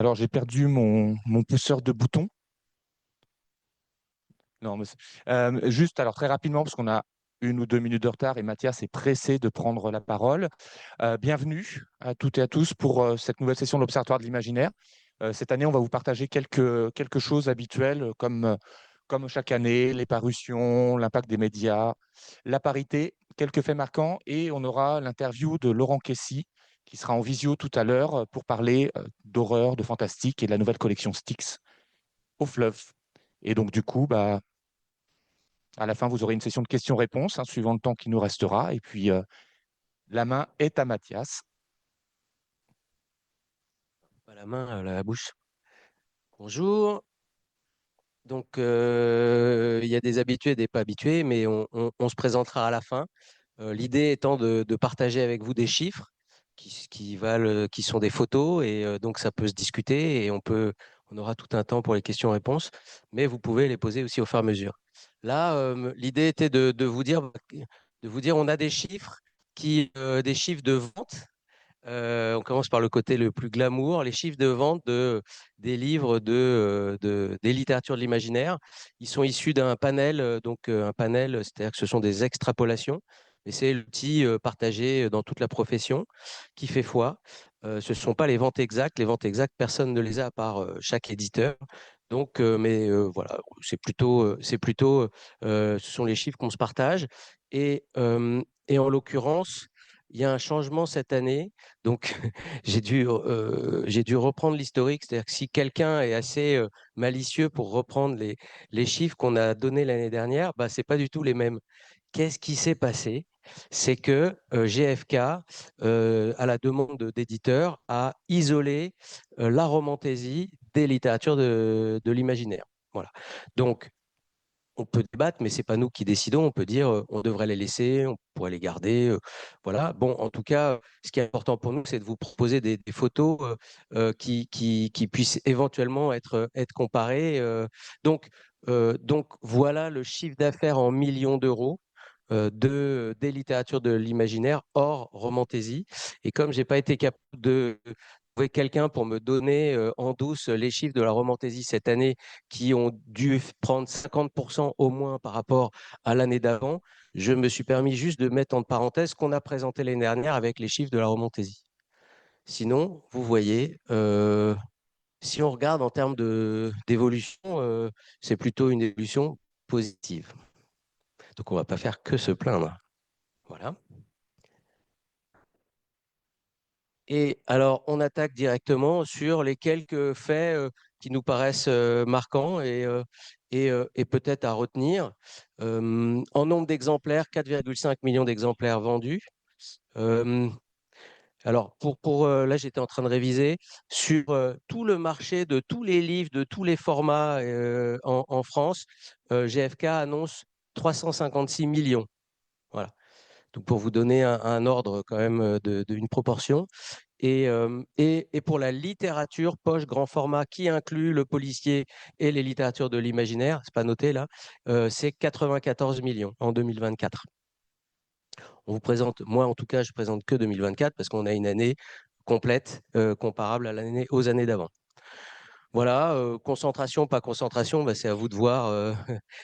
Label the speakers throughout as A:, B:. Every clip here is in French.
A: Alors, j'ai perdu mon pousseur de bouton. Non, mais juste, alors très rapidement, parce qu'on a 1 ou 2 minutes de retard et Mathias est pressé de prendre la parole. Bienvenue à toutes et à tous pour cette nouvelle session de l'Observatoire de l'Imaginaire. Cette année, on va vous partager quelque chose habituel, comme chaque année, les parutions, l'impact des médias, la parité, quelques faits marquants, et on aura l'interview de Laurent Kessy, qui sera en visio tout à l'heure pour parler d'horreur, de fantastique et de la nouvelle collection Styx au fleuve. Et donc, du coup, à la fin, vous aurez une session de questions-réponses, hein, suivant le temps qui nous restera. Et puis, la main est à Mathias.
B: Pas la main à la bouche. Bonjour. Donc, il y a des habitués et des pas habitués, mais on se présentera à la fin. L'idée étant de partager avec vous des chiffres qui sont des photos, et donc ça peut se discuter et on aura tout un temps pour les questions-réponses, mais vous pouvez les poser aussi au fur et à mesure. Là, l'idée était de vous dire, on a des chiffres des chiffres de vente. On commence par le côté le plus glamour, les chiffres de vente des livres des littératures de l'imaginaire. Ils sont issus d'un panel, un panel, c'est-à-dire que ce sont des extrapolations, et c'est l'outil partagé dans toute la profession qui fait foi. Ce ne sont pas les ventes exactes, personne ne les a à part chaque éditeur. Donc, voilà, ce sont les chiffres qu'on se partage. Et en l'occurrence, il y a un changement cette année. Donc, j'ai dû reprendre l'historique. C'est-à-dire que si quelqu'un est assez malicieux pour reprendre les chiffres qu'on a donnés l'année dernière, bah, ce n'est pas du tout les mêmes. Qu'est-ce qui s'est passé? C'est que GFK, à la demande d'éditeurs, a isolé la romantaisie des littératures de l'imaginaire. Voilà. Donc, on peut débattre, mais c'est pas nous qui décidons. On peut dire on devrait les laisser, on pourrait les garder. Voilà. Bon, en tout cas, ce qui est important pour nous, c'est de vous proposer des photos qui puissent éventuellement être comparées. Donc, voilà le chiffre d'affaires en millions d'euros des littératures de l'imaginaire hors romantaisie. Et comme j'ai pas été capable de trouver quelqu'un pour me donner en douce les chiffres de la romantaisie cette année qui ont dû prendre 50% au moins par rapport à l'année d'avant, je me suis permis juste de mettre en parenthèse ce qu'on a présenté l'année dernière avec les chiffres de la romantaisie. Sinon, vous voyez, si on regarde en termes d'évolution, c'est plutôt une évolution positive. Donc on ne va pas faire que se plaindre. Voilà. Et alors, on attaque directement sur les quelques faits qui nous paraissent marquants et peut-être à retenir. En nombre d'exemplaires, 4,5 millions d'exemplaires vendus. Euh, alors, là, j'étais en train de réviser sur tout le marché de tous les livres, de tous les formats en France. GFK annonce 356 millions. Voilà. Donc, pour vous donner un ordre quand même d'une proportion. Et pour la littérature poche grand format qui inclut le policier et les littératures de l'imaginaire, c'est pas noté là, c'est 94 millions en 2024. On vous présente, moi en tout cas, je présente que 2024 parce qu'on a une année complète comparable aux années d'avant. Voilà, concentration, pas concentration, bah, c'est à vous de voir.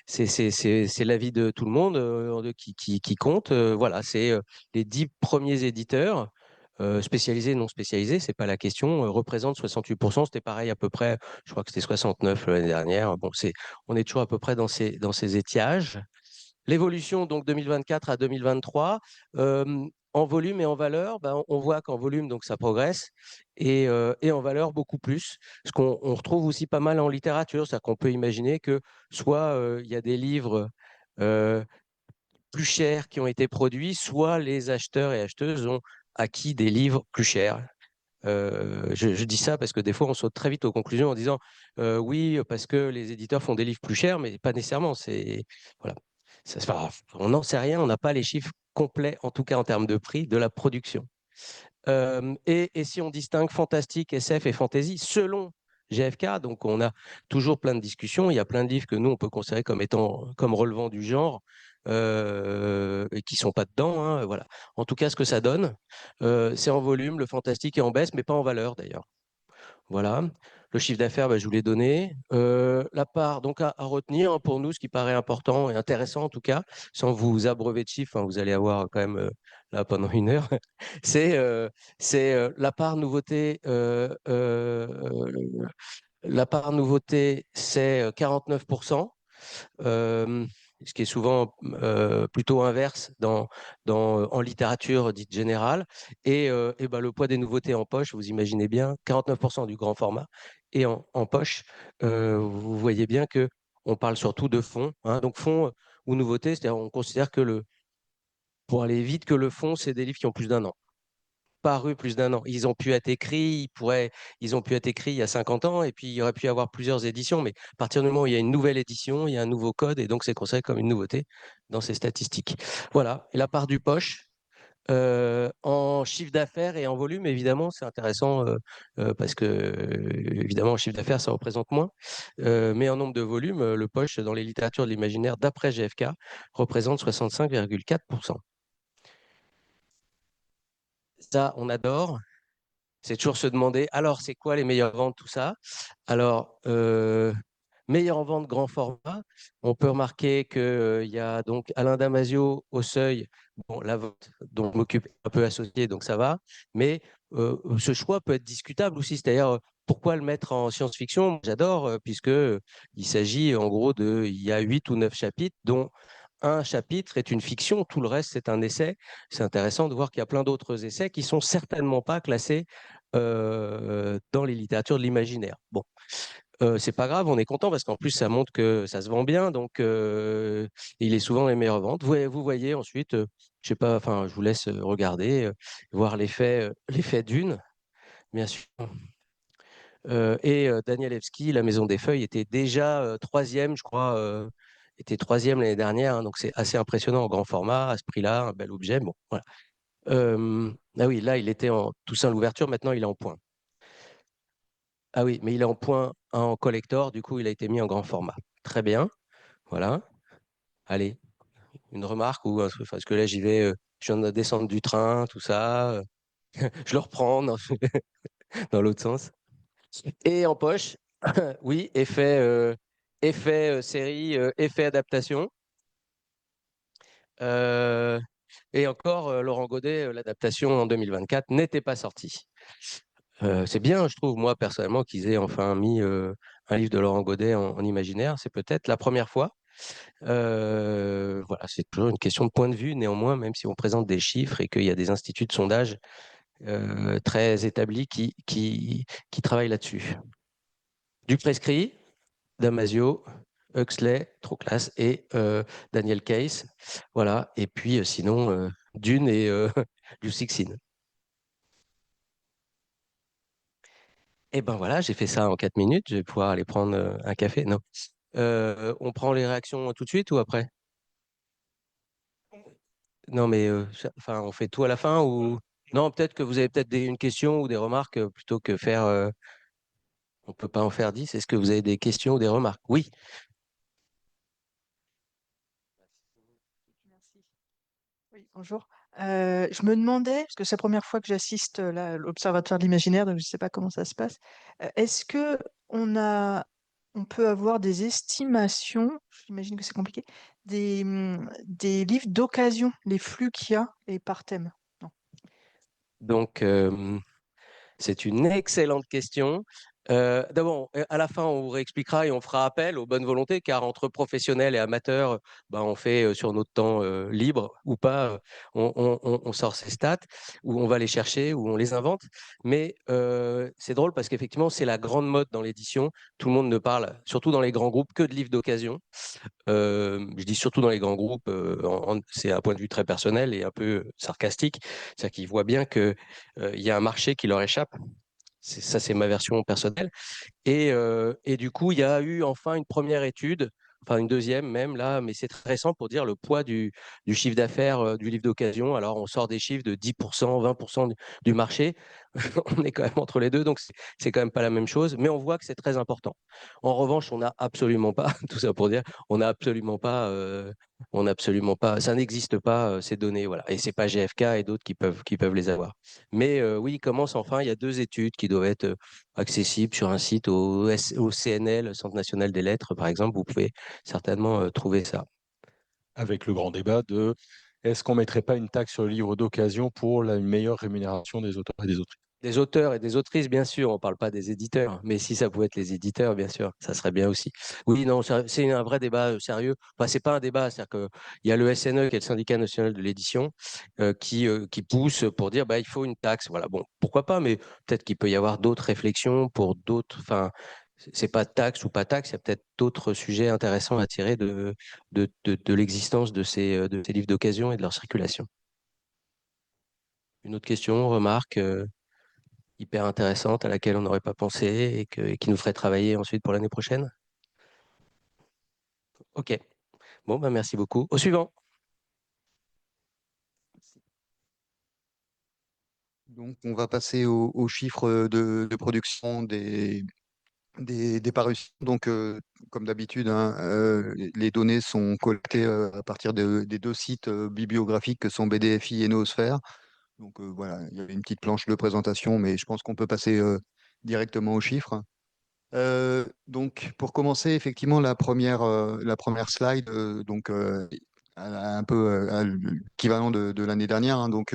B: C'est l'avis de tout le monde qui compte. Voilà, c'est les 10 premiers éditeurs, spécialisés, non spécialisés, c'est pas la question, représentent 68%. C'était pareil à peu près, je crois que c'était 69 l'année dernière. Bon, on est toujours à peu près dans ces étiages. L'évolution, donc 2024 à 2023, en volume et en valeur, ben, on voit qu'en volume, donc ça progresse, et en valeur, beaucoup plus. Ce qu'on retrouve aussi pas mal en littérature, c'est-à-dire qu'on peut imaginer que soit il y a des livres euh, plus chers qui ont été produits, soit les acheteurs et acheteuses ont acquis des livres plus chers. Je dis ça parce que des fois, on saute très vite aux conclusions en disant oui, parce que les éditeurs font des livres plus chers, mais pas nécessairement. Voilà. On n'en sait rien, on n'a pas les chiffres complets, en tout cas en termes de prix, de la production. Et si on distingue fantastique, SF et fantasy, selon GFK, donc on a toujours plein de discussions, il y a plein de livres que nous, on peut considérer comme relevant du genre, et qui ne sont pas dedans. Hein, voilà. En tout cas, ce que ça donne, c'est en volume, le fantastique est en baisse, mais pas en valeur d'ailleurs. Voilà. Le chiffre d'affaires, je vous l'ai donné. La part, donc à retenir hein, pour nous, ce qui paraît important et intéressant en tout cas, sans vous abreuver de chiffres, hein, vous allez avoir quand même là pendant une heure, c'est la part nouveauté. La part nouveauté, c'est 49%. euh, ce qui est souvent plutôt inverse en littérature dite générale. Et ben, le poids des nouveautés en poche, vous imaginez bien, 49% du grand format. Et en poche, vous voyez bien que on parle surtout de fonds. Hein. Donc fonds ou nouveautés, c'est-à-dire on considère que pour aller vite, que le fond, c'est des livres qui ont plus d'un an paru plus d'un an. Ils ont pu être écrits, ils ont pu être écrits il y a 50 ans, et puis il y aurait pu y avoir plusieurs éditions, mais à partir du moment où il y a une nouvelle édition, il y a un nouveau code, et donc c'est considéré comme une nouveauté dans ces statistiques. Voilà, et la part du poche, en chiffre d'affaires et en volume, évidemment, c'est intéressant parce que, évidemment, en chiffre d'affaires, ça représente moins. Mais en nombre de volumes, le poche, dans les littératures de l'imaginaire, d'après GFK, représente 65,4%. Ça, on adore. C'est toujours se demander, alors, c'est quoi les meilleures ventes, tout ça? Alors, meilleure vente grand format, on peut remarquer qu'il y a donc Alain Damasio au Seuil, bon, la vente dont je m'occupe un peu associé, donc ça va, mais ce choix peut être discutable aussi, c'est-à-dire pourquoi le mettre en science-fiction? J'adore, puisque il s'agit en gros il y a 8 ou 9 chapitres, dont un chapitre est une fiction, tout le reste c'est un essai. C'est intéressant de voir qu'il y a plein d'autres essais qui sont certainement pas classés dans les littératures de l'imaginaire. Bon, c'est pas grave, on est content parce qu'en plus ça montre que ça se vend bien, donc il est souvent dans les meilleures ventes. Vous voyez ensuite, je sais pas, enfin je vous laisse regarder, voir l'effet d'une, bien sûr. Danielewski, La Maison des Feuilles, était déjà troisième, je crois, était troisième l'année dernière, hein, donc c'est assez impressionnant en grand format, à ce prix-là, un bel objet. Bon, voilà. Ah oui, là il était en Toussaint l'ouverture, maintenant il est en point. Ah oui, mais il est en point en collector, du coup il a été mis en grand format. Très bien, voilà. Allez, une remarque ou un truc, parce que là j'y vais, je viens de descendre du train, tout ça, je le reprends dans l'autre sens. Et en poche, oui, effet série, effet adaptation. Euh, et encore, Laurent Godet, l'adaptation en 2024 n'était pas sortie. C'est bien, je trouve, moi, personnellement, qu'ils aient enfin mis un livre de Laurent Godet en imaginaire. C'est peut-être la première fois. Voilà, c'est toujours une question de point de vue, néanmoins, même si on présente des chiffres et qu'il y a des instituts de sondage très établis qui travaillent là-dessus. Du prescrit, Damasio, Huxley, trop classe, et Daniel Case. Voilà. Et puis sinon, Dune et du Sixin. Et ben voilà, j'ai fait ça en 4 minutes. Je vais pouvoir aller prendre un café. Non. On prend les réactions tout de suite ou après? Non, mais enfin, on fait tout à la fin ou non? Peut-être que vous avez peut-être une question ou des remarques plutôt que faire. On peut pas en faire 10. Est-ce que vous avez des questions ou des remarques? Oui.
C: Merci. Oui, bonjour. Je me demandais, parce que c'est la première fois que j'assiste là, à l'Observatoire de l'imaginaire, donc je ne sais pas comment ça se passe. Est-ce que on peut avoir des estimations, j'imagine que c'est compliqué, des livres d'occasion, les flux qu'il y a et par thème? Non.
B: Donc, c'est une excellente question. D'abord, à la fin, on vous réexpliquera et on fera appel aux bonnes volontés, car entre professionnels et amateurs, ben, on fait sur notre temps libre ou pas, on sort ces stats, ou on va les chercher, ou on les invente. Mais c'est drôle parce qu'effectivement, c'est la grande mode dans l'édition. Tout le monde ne parle, surtout dans les grands groupes, que de livres d'occasion. Je dis surtout dans les grands groupes, c'est un point de vue très personnel et un peu sarcastique. C'est-à-dire qu'ils voient bien qu'il y a un marché qui leur échappe. Ça, c'est ma version personnelle. Et du coup, il y a eu enfin une première étude, enfin une deuxième même là, mais c'est très récent pour dire le poids du chiffre d'affaires du livre d'occasion. Alors, on sort des chiffres de 10%, 20% du marché. On est quand même entre les deux, donc c'est quand même pas la même chose, mais on voit que c'est très important. En revanche, on n'a absolument pas, tout ça pour dire, on n'a absolument pas, ça n'existe pas ces données, voilà. Et c'est pas GFK et d'autres qui peuvent les avoir. Mais oui, il commence enfin. Il y a 2 études qui doivent être accessibles sur un site au CNL, Centre national des lettres, par exemple. Vous pouvez certainement trouver ça.
D: Avec le grand débat de est-ce qu'on ne mettrait pas une taxe sur le livre d'occasion pour une meilleure rémunération des auteurs et des autrices?
B: Des auteurs et des autrices, bien sûr, on ne parle pas des éditeurs, mais si ça pouvait être les éditeurs, bien sûr, ça serait bien aussi. Oui, non, c'est un vrai débat sérieux. Enfin, c'est pas un débat, c'est-à-dire qu'il y a le SNE, qui est le syndicat national de l'édition, qui pousse pour dire bah, il faut une taxe. Voilà, bon, pourquoi pas, mais peut-être qu'il peut y avoir d'autres réflexions pour d'autres. Enfin, c'est pas taxe ou pas taxe, il y a peut-être d'autres sujets intéressants à tirer de l'existence de ces livres d'occasion et de leur circulation. Une autre question, remarque hyper intéressante à laquelle on n'aurait pas pensé et qui nous ferait travailler ensuite pour l'année prochaine? Ok. Bon, ben merci beaucoup. Au suivant.
E: Donc, on va passer aux chiffres de production des parutions. Donc, comme d'habitude, hein, les données sont collectées à partir des 2 sites bibliographiques que sont BDFI et Noosphère. Donc, voilà, il y avait une petite planche de présentation, mais je pense qu'on peut passer directement aux chiffres. Donc, pour commencer, effectivement, la première slide, donc, un peu à l'équivalent de l'année dernière, hein, donc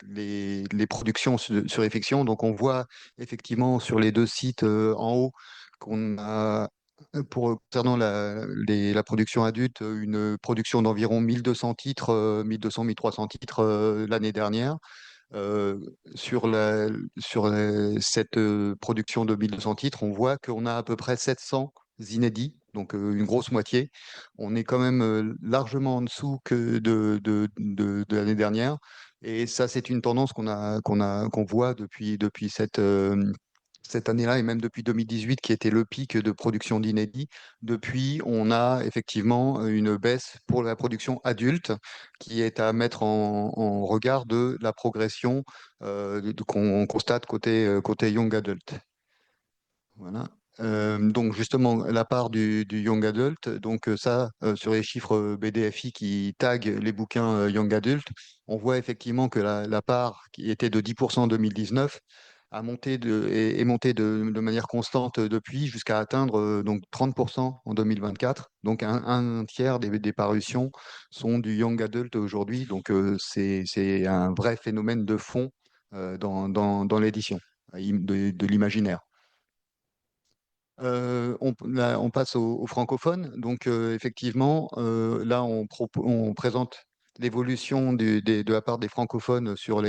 E: les productions sur effection. Donc, on voit effectivement sur les 2 sites en haut qu'on a, concernant la production adulte, une production d'environ 1200 titres, 1200-1300 titres l'année dernière. Euh, sur cette production de 1200 titres, on voit qu'on a à peu près 700 inédits, donc une grosse moitié. On est quand même largement en dessous que de l'année dernière. Et ça, c'est une tendance qu'on voit depuis cette année-là et même depuis 2018, qui était le pic de production d'inédits. Depuis, on a effectivement une baisse pour la production adulte qui est à mettre en regard de la progression qu'on constate côté Young Adult. Voilà. Donc justement, la part du Young Adult, donc ça, sur les chiffres BDFI qui taguent les bouquins Young Adult, on voit effectivement que la part qui était de 10% en 2019 est montée de manière constante depuis jusqu'à atteindre donc 30% en 2024. Donc un tiers des parutions sont du Young Adult aujourd'hui. Donc c'est un vrai phénomène de fond dans l'édition de l'imaginaire. On passe au francophone. Donc, effectivement, là, on présente l'évolution de la part des francophones sur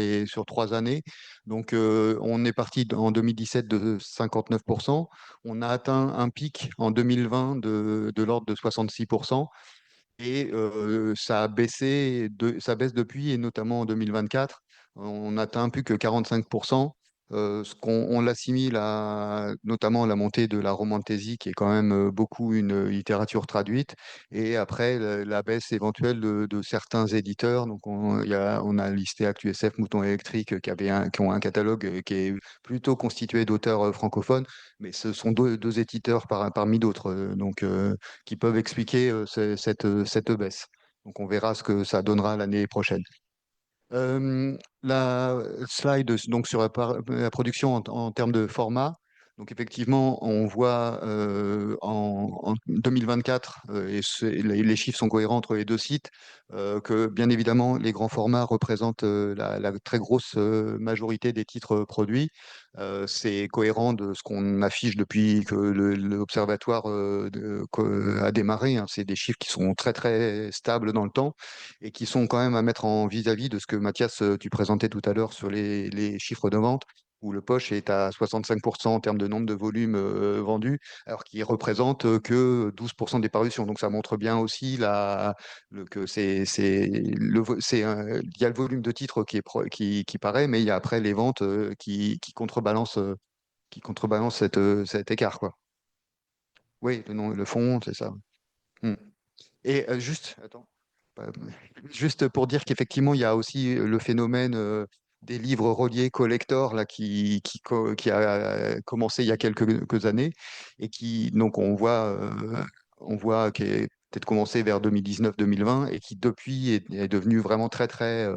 E: 3 années. Donc, on est parti en 2017 de 59%. On a atteint un pic en 2020 de l'ordre de 66%. Et ça baisse depuis, et notamment en 2024, on n'atteint plus que 45%. On l'assimile à notamment la montée de la romantésie, qui est quand même beaucoup une littérature traduite, et après la baisse éventuelle de certains éditeurs. Donc on a listé ActuSF, Mouton électrique, qui ont un catalogue qui est plutôt constitué d'auteurs francophones, mais ce sont deux éditeurs parmi d'autres. Donc qui peuvent expliquer cette baisse. Donc on verra ce que ça donnera l'année prochaine. La slide donc sur la production en termes de format. Donc effectivement, on voit en 2024, et les chiffres sont cohérents entre les 2 sites, que bien évidemment les grands formats représentent la très grosse majorité des titres produits. C'est cohérent de ce qu'on affiche depuis que l'Observatoire a démarré, hein. C'est des chiffres qui sont très très stables dans le temps et qui sont quand même à mettre en vis-à-vis de ce que Mathias, tu présentais tout à l'heure sur les chiffres de vente, où le poche est à 65% en termes de nombre de volumes vendus, alors qu'il représente que 12% des parutions. Donc ça montre bien aussi que il y a le volume de titres qui paraît, mais il y a après les ventes qui contrebalancent cet écart, quoi. Oui, le fond, c'est ça. Hmm. Et attends, juste pour dire qu'effectivement, il y a aussi le phénomène des livres reliés collector là, qui a commencé il y a quelques années et qui, donc, on voit qui est peut-être commencé vers 2019-2020 et qui, depuis, est devenu vraiment très, très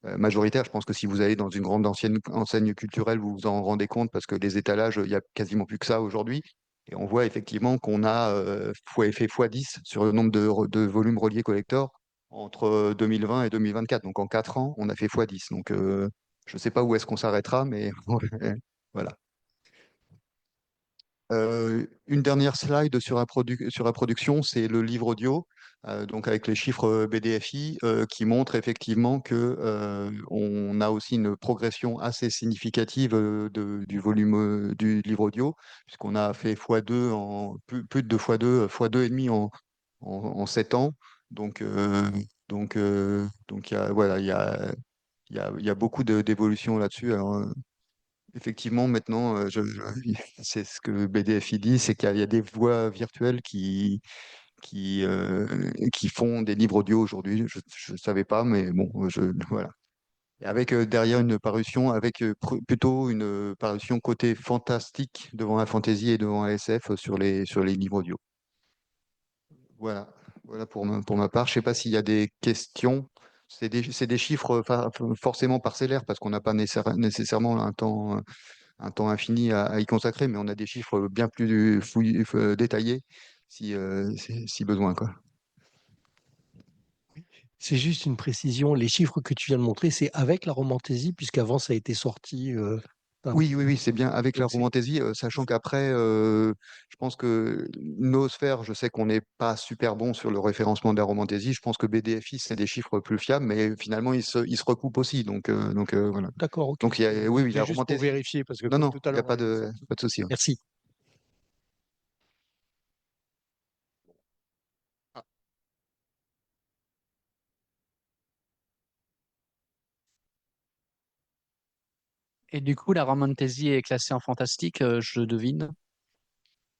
E: majoritaire. Je pense que si vous allez dans une grande enseigne culturelle, vous vous en rendez compte parce que les étalages, il n'y a quasiment plus que ça aujourd'hui. Et on voit effectivement qu'on a fait x10 sur le nombre de volumes reliés collector entre 2020 et 2024. Donc en 4 ans, on a fait x10. Donc je ne sais pas où est-ce qu'on s'arrêtera, mais voilà. Une dernière slide sur la production, c'est le livre audio, donc avec les chiffres BDFI qui montrent effectivement que on a aussi une progression assez significative du volume du livre audio, puisqu'on a fait x2 en plus de x2, x2 et demi en 7 ans. Donc, donc voilà, il y a beaucoup d'évolution là-dessus. Alors, effectivement, maintenant, c'est ce que BDFI dit, c'est qu'il y a des voix virtuelles qui font des livres audio aujourd'hui. Je ne savais pas, mais bon, voilà. Et avec derrière une parution, avec plutôt une parution côté fantastique devant la fantasy et devant la SF sur les livres audio. Voilà, voilà pour ma part. Je ne sais pas s'il y a des questions. C'est des chiffres forcément parcellaires parce qu'on n'a pas nécessairement un temps infini à y consacrer, mais on a des chiffres bien plus détaillés si besoin, quoi.
F: C'est juste une précision, les chiffres que tu viens de montrer, c'est avec la Romantaisie, puisqu'avant ça a été sorti
E: Oui, c'est bien avec la
F: donc c'est
E: Romantaisie, sachant qu'après, je pense que Noosphère, je sais qu'on n'est pas super bon sur le référencement de la Romantaisie. Je pense que BDFI, c'est des chiffres plus fiables, mais finalement, ils se recoupent aussi. Donc voilà.
F: d'accord, ok.
E: Donc, oui, la
F: C'est juste pour
E: Romantaisie.
F: vérifier, parce que
E: Non,
F: comme
E: non,
F: tout
E: il
F: à
E: n'y a
F: l'heure,
E: pas
F: on avait ça.
E: pas de souci. Hein.
F: Merci.
G: Et du coup, la Romantaisie est classée en fantastique, je devine.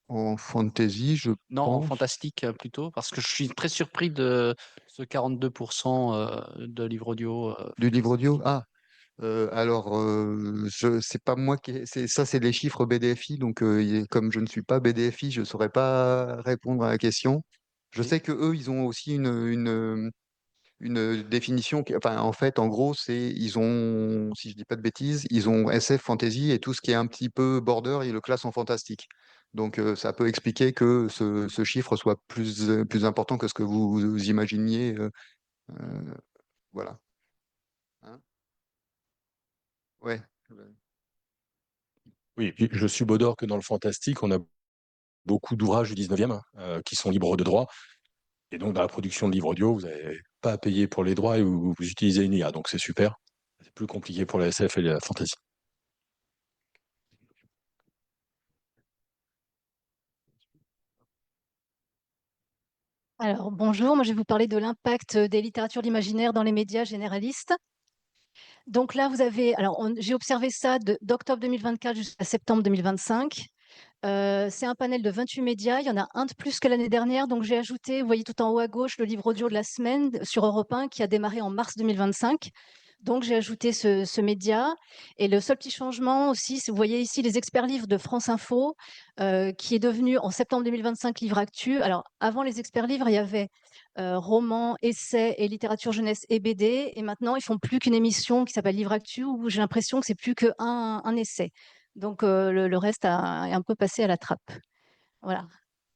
E: En fantasy, je
G: Non, en
E: pense.
G: fantastique plutôt, parce que je suis très surpris de ce 42% de livres audio.
E: Du livre audio? Ah, alors, c'est pas moi c'est les chiffres BDFI, donc comme je ne suis pas BDFI, je ne saurais pas répondre à la question. Je
G: Oui.
E: sais que eux, ils ont aussi une définition, enfin, en fait, en gros, ils ont, si je dis pas de bêtises, ils ont SF, fantasy et tout ce qui est un petit peu border, ils le classent en fantastique. Donc, ça peut expliquer que ce chiffre soit plus important que ce que vous imaginiez. Voilà. Hein. Ouais.
D: Oui, et puis je subodore que dans le fantastique, on a beaucoup d'ouvrages du 19e qui sont libres de droit. Et donc, dans la production de livres audio, vous n'avez pas à payer pour les droits et vous utilisez une IA. Donc, c'est super. C'est plus compliqué pour la SF et la fantasy.
H: Alors, bonjour, moi je vais vous parler de l'impact des littératures de l'imaginaire dans les médias généralistes. Donc là, vous avez, alors j'ai observé ça d'octobre 2024 jusqu'à septembre 2025. C'est un panel de 28 médias, il y en a un de plus que l'année dernière, donc j'ai ajouté, vous voyez tout en haut à gauche, le livre audio de la semaine sur Europe 1 qui a démarré en mars 2025. Donc j'ai ajouté ce média. Et le seul petit changement aussi, vous voyez ici les experts livres de France Info, qui est devenu en septembre 2025 Livre Actu. Alors avant les experts livres, il y avait romans, essais et littérature jeunesse et BD. Et maintenant, ils font plus qu'une émission qui s'appelle Livre Actu, où j'ai l'impression que c'est plus qu'un un essai. Donc le reste est un peu passé à la trappe. Voilà.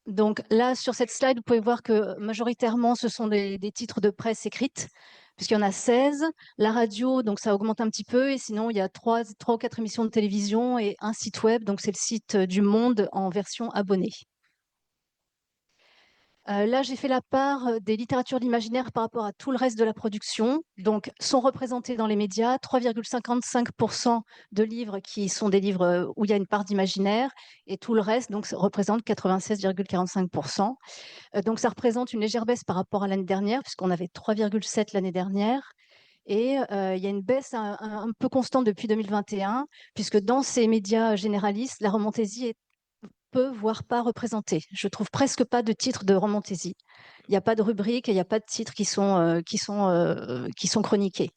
H: Donc là, sur cette slide, vous pouvez voir que majoritairement, ce sont des titres de presse écrite, puisqu'il y en a 16. La radio, donc ça augmente un petit peu. Et sinon, il y a 3 ou 4 émissions de télévision et un site web. Donc c'est le site du Monde en version abonnée. Là, j'ai fait la part des littératures d'imaginaire par rapport à tout le reste de la production. Donc, sont représentés dans les médias 3,55% de livres qui sont des livres où il y a une part d'imaginaire et tout le reste donc, représente 96,45%. Donc, ça représente une légère baisse par rapport à l'année dernière puisqu'on avait 3,7 l'année dernière. Et il y a une baisse un peu constante depuis 2021 puisque dans ces médias généralistes, la romantaisie est peu, voire pas représenté. Je trouve presque pas de titres de romantaisie. Il n'y a pas de rubrique, il n'y a pas de titres qui sont chroniqués.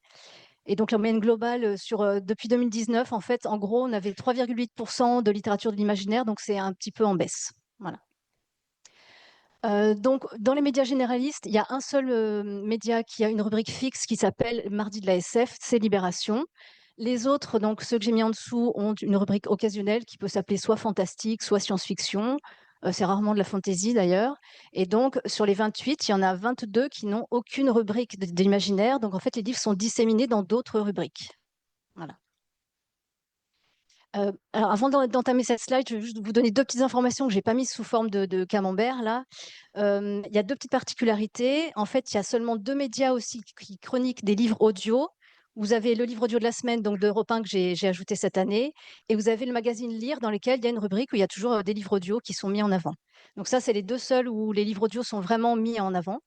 H: Et donc, la moyenne globale depuis 2019, en fait, en gros, on avait 3,8% de littérature de l'imaginaire, donc c'est un petit peu en baisse. Voilà. Donc, dans les médias généralistes, il y a un seul média qui a une rubrique fixe qui s'appelle Mardi de la SF, c'est Libération. Les autres, donc ceux que j'ai mis en dessous, ont une rubrique occasionnelle qui peut s'appeler soit fantastique, soit science-fiction. C'est rarement de la fantasy d'ailleurs. Et donc, sur les 28, il y en a 22 qui n'ont aucune rubrique d'imaginaire. Donc, en fait, les livres sont disséminés dans d'autres rubriques. Voilà. Alors, avant d'entamer cette slide, je vais juste vous donner deux petites informations que je n'ai pas mises sous forme de camembert, là. Il y a deux petites particularités. En fait, il y a seulement deux médias aussi qui chroniquent des livres audio. Vous avez le livre audio de la semaine, donc d'Europe 1 que j'ai ajouté cette année, et vous avez le magazine Lire dans lequel il y a une rubrique où il y a toujours des livres audio qui sont mis en avant. Donc ça, c'est les deux seuls où les livres audio sont vraiment mis en avant.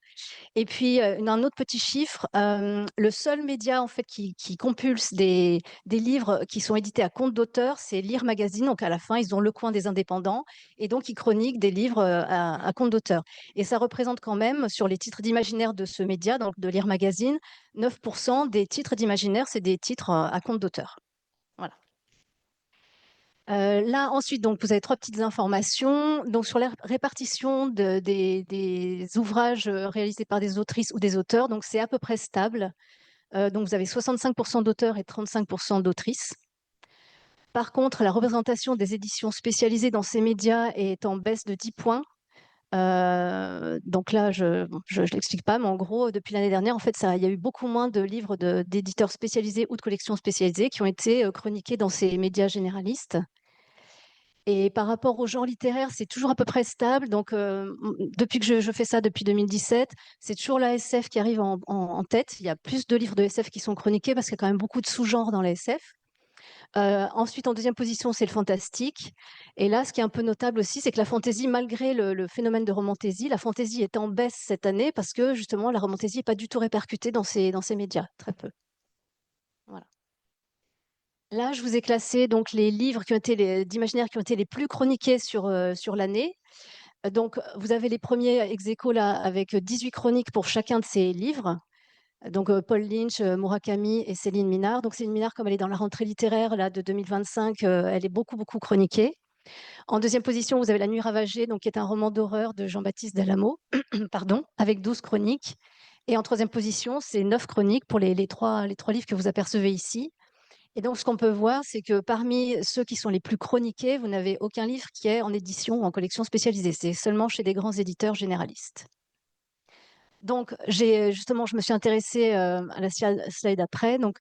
H: Et puis, un autre petit chiffre, le seul média en fait qui compulse des livres qui sont édités à compte d'auteur, c'est Lire Magazine. Donc à la fin, ils ont le coin des indépendants et donc ils chroniquent des livres à compte d'auteur. Et ça représente quand même, sur les titres d'imaginaire de ce média, donc de Lire Magazine, 9% des titres d'imaginaire, c'est des titres à compte d'auteur. Voilà. Là, ensuite, donc, vous avez trois petites informations. Donc, sur la répartition des ouvrages réalisés par des autrices ou des auteurs, donc c'est à peu près stable. Donc, vous avez 65% d'auteurs et 35% d'autrices. Par contre, la représentation des éditions spécialisées dans ces médias est en baisse de 10 points. Donc là, je ne l'explique pas, mais en gros, depuis l'année dernière, en fait, il y a eu beaucoup moins de livres d'éditeurs spécialisés ou de collections spécialisées qui ont été chroniqués dans ces médias généralistes. Et par rapport au genre littéraire, c'est toujours à peu près stable. Donc, depuis que je fais ça depuis 2017, c'est toujours la SF qui arrive en tête. Il y a plus de livres de SF qui sont chroniqués parce qu'il y a quand même beaucoup de sous-genres dans la SF. Ensuite, en deuxième position, c'est le fantastique. Et là, ce qui est un peu notable aussi, c'est que la fantaisie, malgré le phénomène de romantaisie, la fantaisie est en baisse cette année parce que justement, la romantaisie n'est pas du tout répercutée dans ces médias, très peu. Voilà. Là, je vous ai classé donc les livres d'imaginaire qui ont été les plus chroniqués sur l'année. Donc, vous avez les premiers ex aequo là avec 18 chroniques pour chacun de ces livres. Donc, Paul Lynch, Murakami et Céline Minard. Donc, Céline Minard, comme elle est dans la rentrée littéraire là, de 2025, elle est beaucoup, beaucoup chroniquée. En deuxième position, vous avez La Nuit ravagée, donc, qui est un roman d'horreur de Jean-Baptiste Dallamo, pardon, avec 12 chroniques. Et en troisième position, c'est 9 chroniques pour les trois livres que vous apercevez ici. Et donc, ce qu'on peut voir, c'est que parmi ceux qui sont les plus chroniqués, vous n'avez aucun livre qui est en édition ou en collection spécialisée. C'est seulement chez des grands éditeurs généralistes. Donc, je me suis intéressée à la slide après. Donc,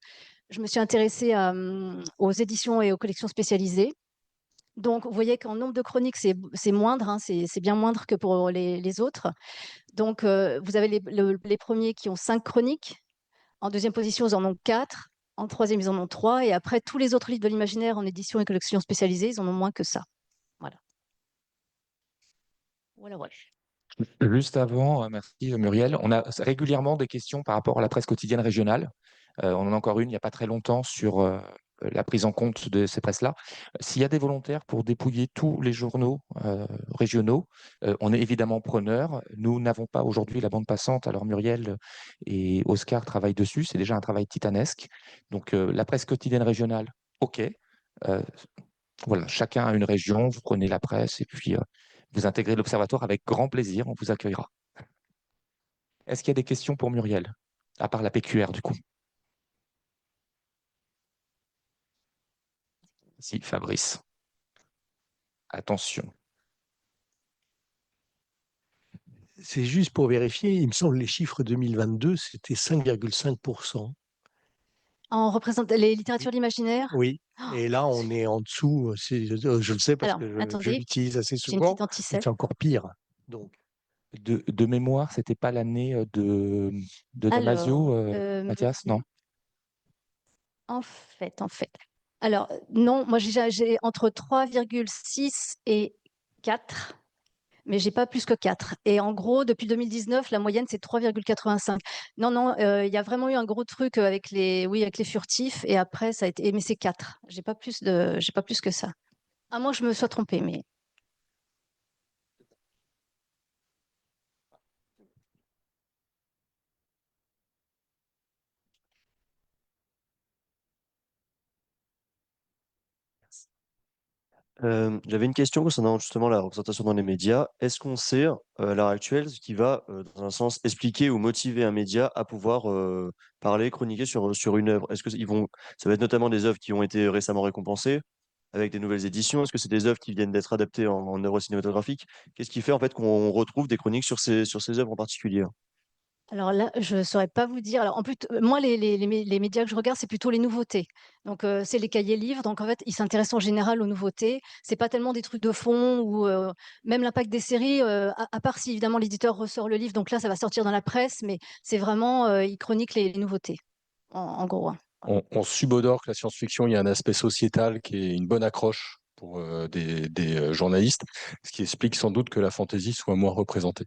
H: je me suis intéressée aux éditions et aux collections spécialisées. Donc, vous voyez qu'en nombre de chroniques, c'est moindre, hein, c'est bien moindre que pour les autres. Donc, vous avez les premiers qui ont 5 chroniques. En deuxième position, ils en ont 4. En troisième, ils en ont 3. Et après, tous les autres livres de l'imaginaire en édition et collection spécialisée, ils en ont moins que ça. Voilà. Voilà, voilà.
A: Juste avant, merci Muriel, on a régulièrement des questions par rapport à la presse quotidienne régionale. On en a encore une il n'y a pas très longtemps sur la prise en compte de ces presses-là. S'il y a des volontaires pour dépouiller tous les journaux régionaux, on est évidemment preneurs. Nous n'avons pas aujourd'hui la bande passante, alors Muriel et Oscar travaillent dessus, c'est déjà un travail titanesque. Donc la presse quotidienne régionale, OK. Voilà, chacun a une région, vous prenez la presse et puis vous intégrez l'Observatoire avec grand plaisir, on vous accueillera. Est-ce qu'il y a des questions pour Muriel, à part la PQR du coup? Si, Fabrice. Attention.
F: C'est juste pour vérifier, il me semble que les chiffres 2022, c'était 5,5%.
H: On représente les littératures de l'imaginaire.
F: Oui, et là, on est en dessous. Je le sais parce
H: Alors,
F: que je
H: attendez,
F: l'utilise assez
H: j'ai une
F: souvent,
H: petite
F: mais
H: anticelle.
F: c'est encore pire. Donc,
A: De mémoire, c'était pas l'année de Damasio,
H: Alors,
A: Mathias, non?
H: en fait. Alors, non, moi, j'ai entre 3,6 et 4, mais j'ai pas plus que 4. Et en gros, depuis 2019, la moyenne, c'est 3,85. Non, il y a vraiment eu un gros truc avec les furtifs, et après, ça a été, mais c'est 4. J'ai pas plus que ça. À moins que je me sois trompée, mais.
I: J'avais une question concernant justement la représentation dans les médias. Est-ce qu'on sait à l'heure actuelle ce qui va, dans un sens, expliquer ou motiver un média à pouvoir parler, chroniquer sur une œuvre? Est-ce que ça va être notamment des œuvres qui ont été récemment récompensées avec des nouvelles éditions? Est-ce que c'est des œuvres qui viennent d'être adaptées en œuvres cinématographiques? Qu'est-ce qui fait en fait qu'on retrouve des chroniques sur ces œuvres en particulier?
H: Alors là, je ne saurais pas vous dire. Alors en plus, moi, les médias que je regarde, c'est plutôt les nouveautés. Donc, c'est les cahiers livres. Donc, en fait, ils s'intéressent en général aux nouveautés. C'est pas tellement des trucs de fond ou même l'impact des séries, à part si évidemment l'éditeur ressort le livre. Donc là, ça va sortir dans la presse, mais c'est vraiment, ils chroniquent les nouveautés, en gros, hein.
D: On subodore que la science-fiction, il y a un aspect sociétal qui est une bonne accroche pour des journalistes, ce qui explique sans doute que la fantasy soit moins représentée.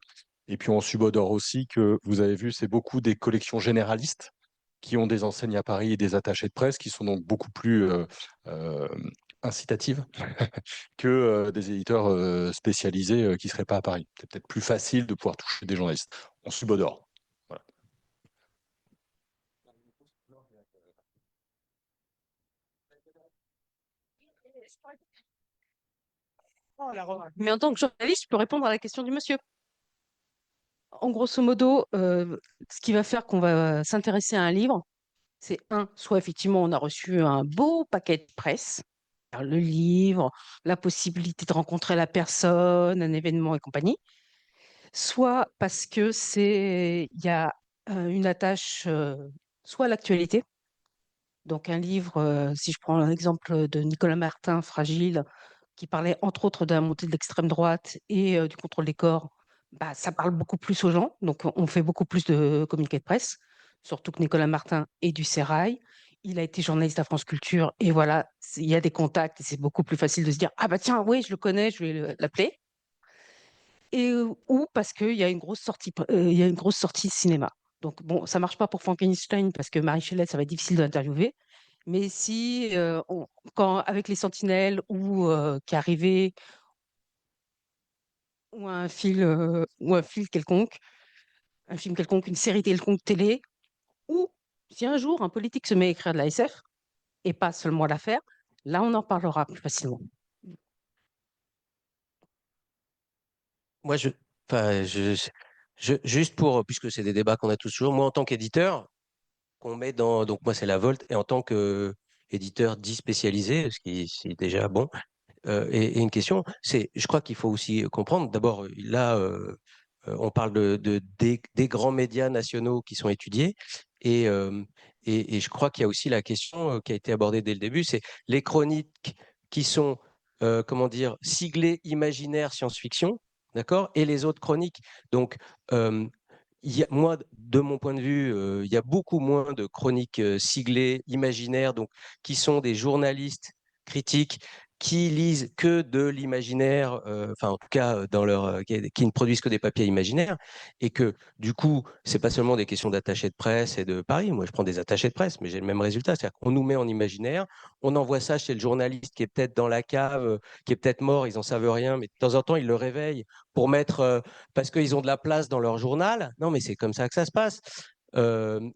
D: Et puis on subodore aussi que, vous avez vu, c'est beaucoup des collections généralistes qui ont des enseignes à Paris et des attachés de presse qui sont donc beaucoup plus euh, incitatives que des éditeurs spécialisés qui ne seraient pas à Paris. C'est peut-être plus facile de pouvoir toucher des journalistes. On subodore. Voilà.
J: Mais en tant que journaliste, je peux répondre à la question du monsieur. En grosso modo, ce qui va faire qu'on va s'intéresser à un livre, c'est soit effectivement on a reçu un beau paquet de presse, alors le livre, la possibilité de rencontrer la personne, un événement et compagnie, soit parce que il y a une attache, soit à l'actualité. Donc un livre, si je prends l'exemple de Nicolas Martin, Fragile, qui parlait entre autres de la montée de l'extrême droite et du contrôle des corps, bah, ça parle beaucoup plus aux gens. Donc, on fait beaucoup plus de communiqués de presse, surtout que Nicolas Martin est du Sérail. Il a été journaliste à France Culture et voilà, il y a des contacts et c'est beaucoup plus facile de se dire ah bah tiens, oui, je le connais, je vais l'appeler. Et ou parce qu'il y a une grosse sortie, il y a une grosse sortie cinéma. Donc bon, ça marche pas pour Frankenstein parce que Marie Shelley, ça va être difficile d'interviewer. Mais si quand avec les Sentinelles ou qui arrivait ou un film quelconque, une série quelconque télé, ou si un jour un politique se met à écrire de la SF, et pas seulement à la faire, là on en parlera plus facilement.
B: Moi, enfin, juste pour, puisque c'est des débats qu'on a tous toujours, moi en tant qu'éditeur, qu'on met dans, donc moi c'est la Volt, et en tant qu'éditeur dit spécialisé, ce qui c'est déjà bon, et une question, je crois qu'il faut aussi comprendre, d'abord, là, on parle des grands médias nationaux qui sont étudiés, et, et je crois qu'il y a aussi la question qui a été abordée dès le début, c'est les chroniques qui sont, comment dire, siglées imaginaire science-fiction, d'accord, et les autres chroniques. Donc, moi, de mon point de vue, il y a beaucoup moins de chroniques siglées imaginaires, donc qui sont des journalistes critiques qui lisent que de l'imaginaire, enfin en tout cas qui ne produisent que des papiers imaginaires, et que du coup, c'est pas seulement des questions d'attachés de presse et de Paris. Moi, je prends des attachés de presse, mais j'ai le même résultat, c'est-à-dire qu'on nous met en imaginaire, on envoie ça chez le journaliste qui est peut-être dans la cave, qui est peut-être mort, ils en savent rien, mais de temps en temps, ils le réveillent pour mettre parce qu'ils ont de la place dans leur journal. Non, mais c'est comme ça que ça se passe.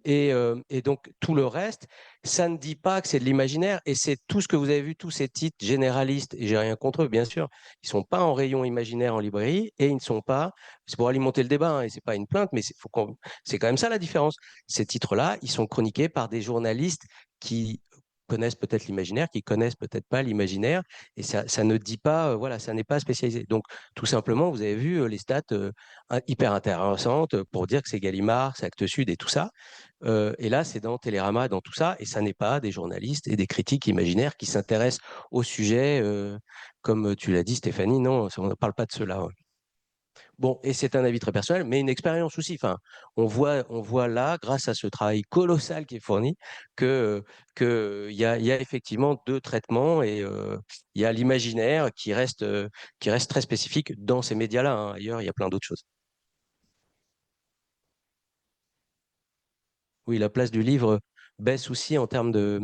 B: Et donc, tout le reste, ça ne dit pas que c'est de l'imaginaire. Et c'est tout ce que vous avez vu, tous ces titres généralistes, et j'ai rien contre eux, bien sûr, ils ne sont pas en rayon imaginaire en librairie, et ils ne sont pas, c'est pour alimenter le débat, hein, et ce n'est pas une plainte, mais c'est quand même ça la différence. Ces titres-là, ils sont chroniqués par des journalistes qui connaissent peut-être l'imaginaire, qui connaissent peut-être pas l'imaginaire, et ça ne dit pas, voilà, ça n'est pas spécialisé. Donc, tout simplement, vous avez vu les stats hyper intéressantes pour dire que c'est Gallimard, c'est Actes Sud et tout ça. Et là, c'est dans Télérama, dans tout ça, et ça n'est pas des journalistes et des critiques imaginaires qui s'intéressent au sujet, comme tu l'as dit, Stéphanie, non, on ne parle pas de cela. Ouais. Bon, et c'est un avis très personnel, mais une expérience aussi. Enfin, on voit là, grâce à ce travail colossal qui est fourni, que il y a effectivement deux traitements et il y a l'imaginaire qui reste très spécifique dans ces médias-là, hein. Ailleurs, il y a plein d'autres choses. Oui, la place du livre baisse aussi en termes de.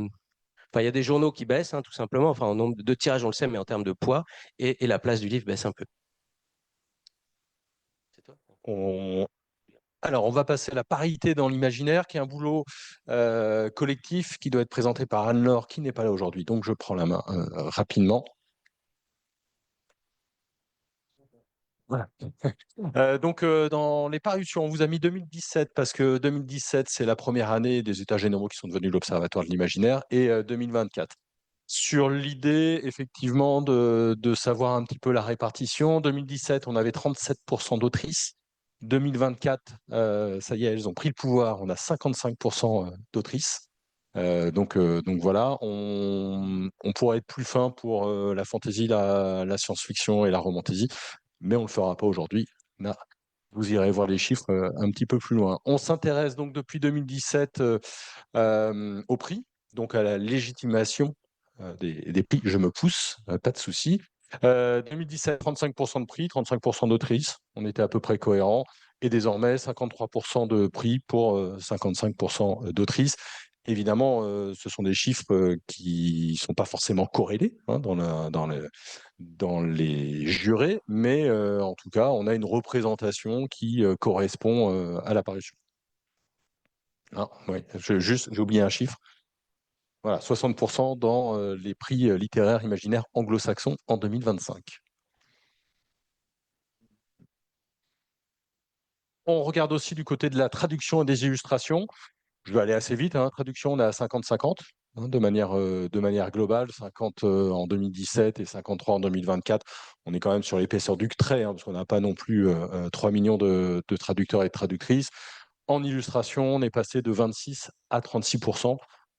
B: Enfin, il y a des journaux qui baissent, hein, tout simplement. Enfin, en nombre de tirages, on le sait, mais en termes de poids, et la place du livre baisse un peu. C'est toi?
D: Alors, on va passer à la parité dans l'imaginaire, qui est un boulot collectif qui doit être présenté par Anne-Laure, qui n'est pas là aujourd'hui. Donc, je prends la main rapidement. Voilà. Donc, dans les parutions, on vous a mis 2017 parce que 2017, c'est la première année des États généraux qui sont devenus l'Observatoire de l'imaginaire, et 2024. Sur l'idée, effectivement, de savoir un petit peu la répartition, 2017, on avait 37% d'autrices. 2024, ça y est, elles ont pris le pouvoir, on a 55% d'autrices. Donc voilà, on pourrait être plus fin pour la fantasy, la science-fiction et la romantasy, mais on ne le fera pas aujourd'hui. Là, vous irez voir les chiffres un petit peu plus loin. On s'intéresse donc depuis 2017 au prix, donc à la légitimation des prix. Je me pousse, pas de souci. 2017, 35% de prix, 35% d'autrices. On était à peu près cohérent. Et désormais, 53% de prix pour 55% d'autrices. Évidemment, ce sont des chiffres qui ne sont pas forcément corrélés hein, dans les jurés, mais en tout cas, on a une représentation qui correspond à l'apparition. Ah, oui, j'ai oublié un chiffre. Voilà, 60% dans les prix littéraires imaginaires anglo-saxons en 2025. On regarde aussi du côté de la traduction et des illustrations. Je vais aller assez vite. Hein. Traduction, on est à 50-50 hein, de manière globale. 50 en 2017 et 53 en 2024. On est quand même sur l'épaisseur du trait, hein, parce qu'on n'a pas non plus 3 millions de traducteurs et de traductrices. En illustration, on est passé de 26 à 36%.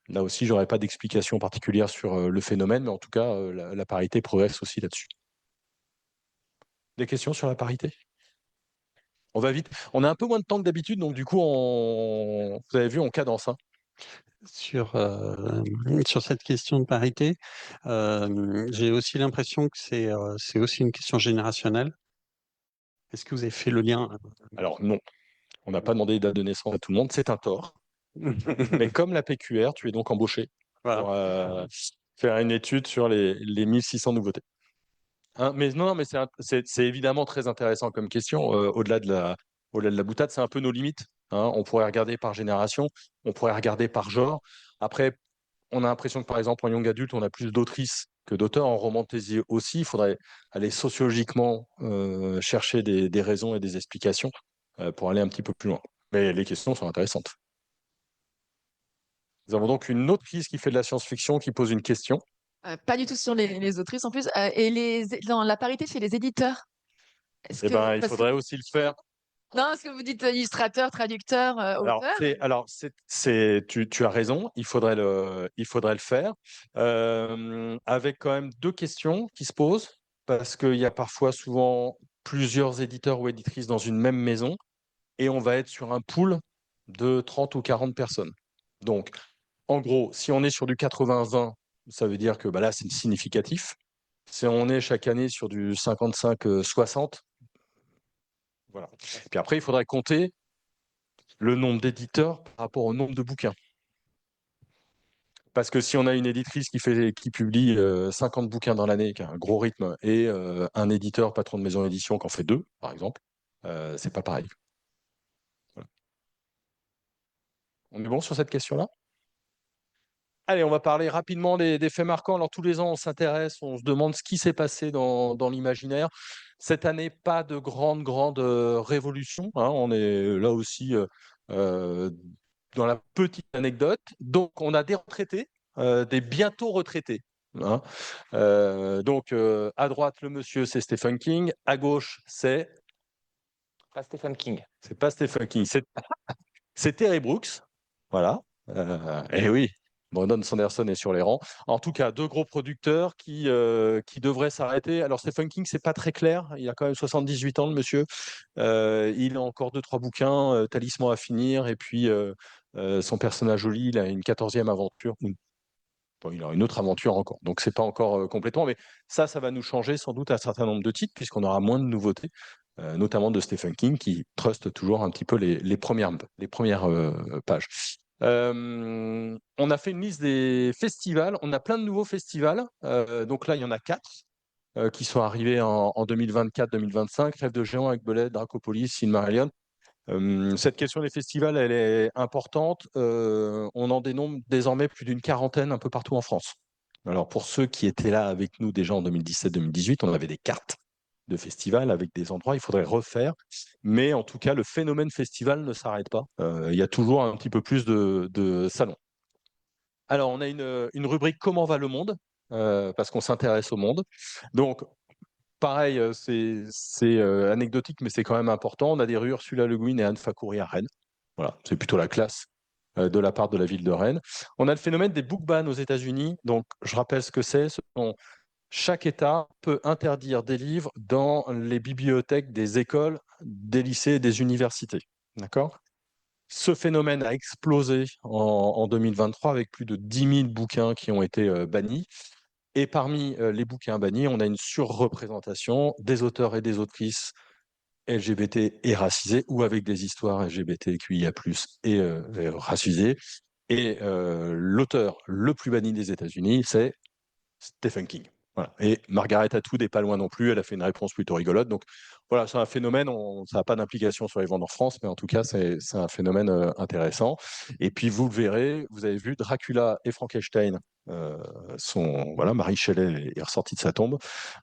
D: Là aussi, je n'aurai pas d'explication particulière sur le phénomène, mais en tout cas, la parité progresse aussi là-dessus. Des questions sur la parité? On va vite. On a un peu moins de temps que d'habitude, donc du coup, vous avez vu, on cadence. Hein.
K: Sur cette question de parité, j'ai aussi l'impression que c'est aussi une question générationnelle. Est-ce que vous avez fait le lien?
D: Alors non, on n'a pas demandé les dates de naissance à tout le monde, c'est un tort. Mais comme la PQR, tu es donc embauché pour faire une étude sur les 1600 nouveautés. Hein, mais non, mais c'est évidemment très intéressant comme question. Au-delà de la boutade, c'est un peu nos limites. Hein. On pourrait regarder par génération, on pourrait regarder par genre. Après, on a l'impression que par exemple en young adulte, on a plus d'autrices que d'auteurs. En romantasy aussi, il faudrait aller sociologiquement chercher des raisons et des explications pour aller un petit peu plus loin. Mais les questions sont intéressantes. Nous avons donc une autrice qui fait de la science-fiction qui pose une question.
L: Pas du tout sur les autrices en plus. Et dans la parité chez les éditeurs.
D: Eh ben, il faudrait aussi le faire.
L: Non, est-ce que vous dites illustrateur, traducteur, auteur?
D: Tu as raison, il faudrait le faire. Avec quand même deux questions qui se posent, parce qu'il y a parfois souvent plusieurs éditeurs ou éditrices dans une même maison, et on va être sur un pool de 30 ou 40 personnes. Donc, en gros, si on est sur du 80-20, ça veut dire que là, c'est significatif. Si on est chaque année sur du 55-60, voilà. Puis après, il faudrait compter le nombre d'éditeurs par rapport au nombre de bouquins. Parce que si on a une éditrice qui publie 50 bouquins dans l'année, qui a un gros rythme, et un éditeur, patron de maison d'édition, qui en fait 2, par exemple, c'est pas pareil. Voilà. On est bon sur cette question-là? Allez, on va parler rapidement des faits marquants. Alors, tous les ans, on s'intéresse, on se demande ce qui s'est passé dans l'imaginaire. Cette année, pas de grande révolution. Hein. On est là aussi dans la petite anecdote. Donc, on a des retraités, des bientôt retraités. Hein. Donc, à droite, le monsieur, c'est Stephen King. À gauche, c'est...
A: Pas Stephen King.
D: C'est pas Stephen King, c'est Terry Brooks. Voilà. Et oui. Brandon Sanderson est sur les rangs. En tout cas, deux gros producteurs qui devraient s'arrêter. Alors, Stephen King, c'est pas très clair. Il a quand même 78 ans, le monsieur. Il a encore 2-3 bouquins, Talisman à finir, et puis son personnage Oli, il a une 14e aventure. Bon, il a une autre aventure encore. Donc, c'est pas encore complètement. Mais ça va nous changer sans doute un certain nombre de titres, puisqu'on aura moins de nouveautés, notamment de Stephen King, qui truste toujours un petit peu les premières pages. On a fait une liste des festivals. On a plein de nouveaux festivals. Donc là, il y en a 4 qui sont arrivés en 2024-2025. Rêve de géant avec Belette, Dracopolis, Silmarillion. Cette question des festivals, elle est importante. On en dénombre désormais plus d'une quarantaine un peu partout en France. Alors pour ceux qui étaient là avec nous déjà en 2017-2018, on avait des cartes. de festivals, avec des endroits. Il faudrait refaire. Mais en tout cas, le phénomène festival ne s'arrête pas. Il y a toujours un petit peu plus de salons. Alors, on a une rubrique Comment va le monde parce qu'on s'intéresse au monde. Donc, pareil, c'est anecdotique, mais c'est quand même important. On a des rues Ursula Le Guin et Anne Facoury à Rennes. Voilà, c'est plutôt la classe de la part de la ville de Rennes. On a le phénomène des book bans aux États-Unis. Donc, je rappelle ce que c'est. Chaque État peut interdire des livres dans les bibliothèques des écoles, des lycées et des universités. D'accord ? Ce phénomène a explosé en 2023 avec plus de 10 000 bouquins qui ont été bannis. Et parmi les bouquins bannis, on a une surreprésentation des auteurs et des autrices LGBT et racisés ou avec des histoires LGBTQIA+, et racisées. Et l'auteur le plus banni des États-Unis, c'est Stephen King. Voilà. Et Margaret Atwood n'est pas loin non plus, elle a fait une réponse plutôt rigolote. Donc voilà, c'est un phénomène, ça n'a pas d'implication sur les ventes en France, mais en tout cas, c'est un phénomène intéressant. Et puis vous le verrez, vous avez vu, Dracula et Frankenstein voilà, Mary Shelley est ressortie de sa tombe.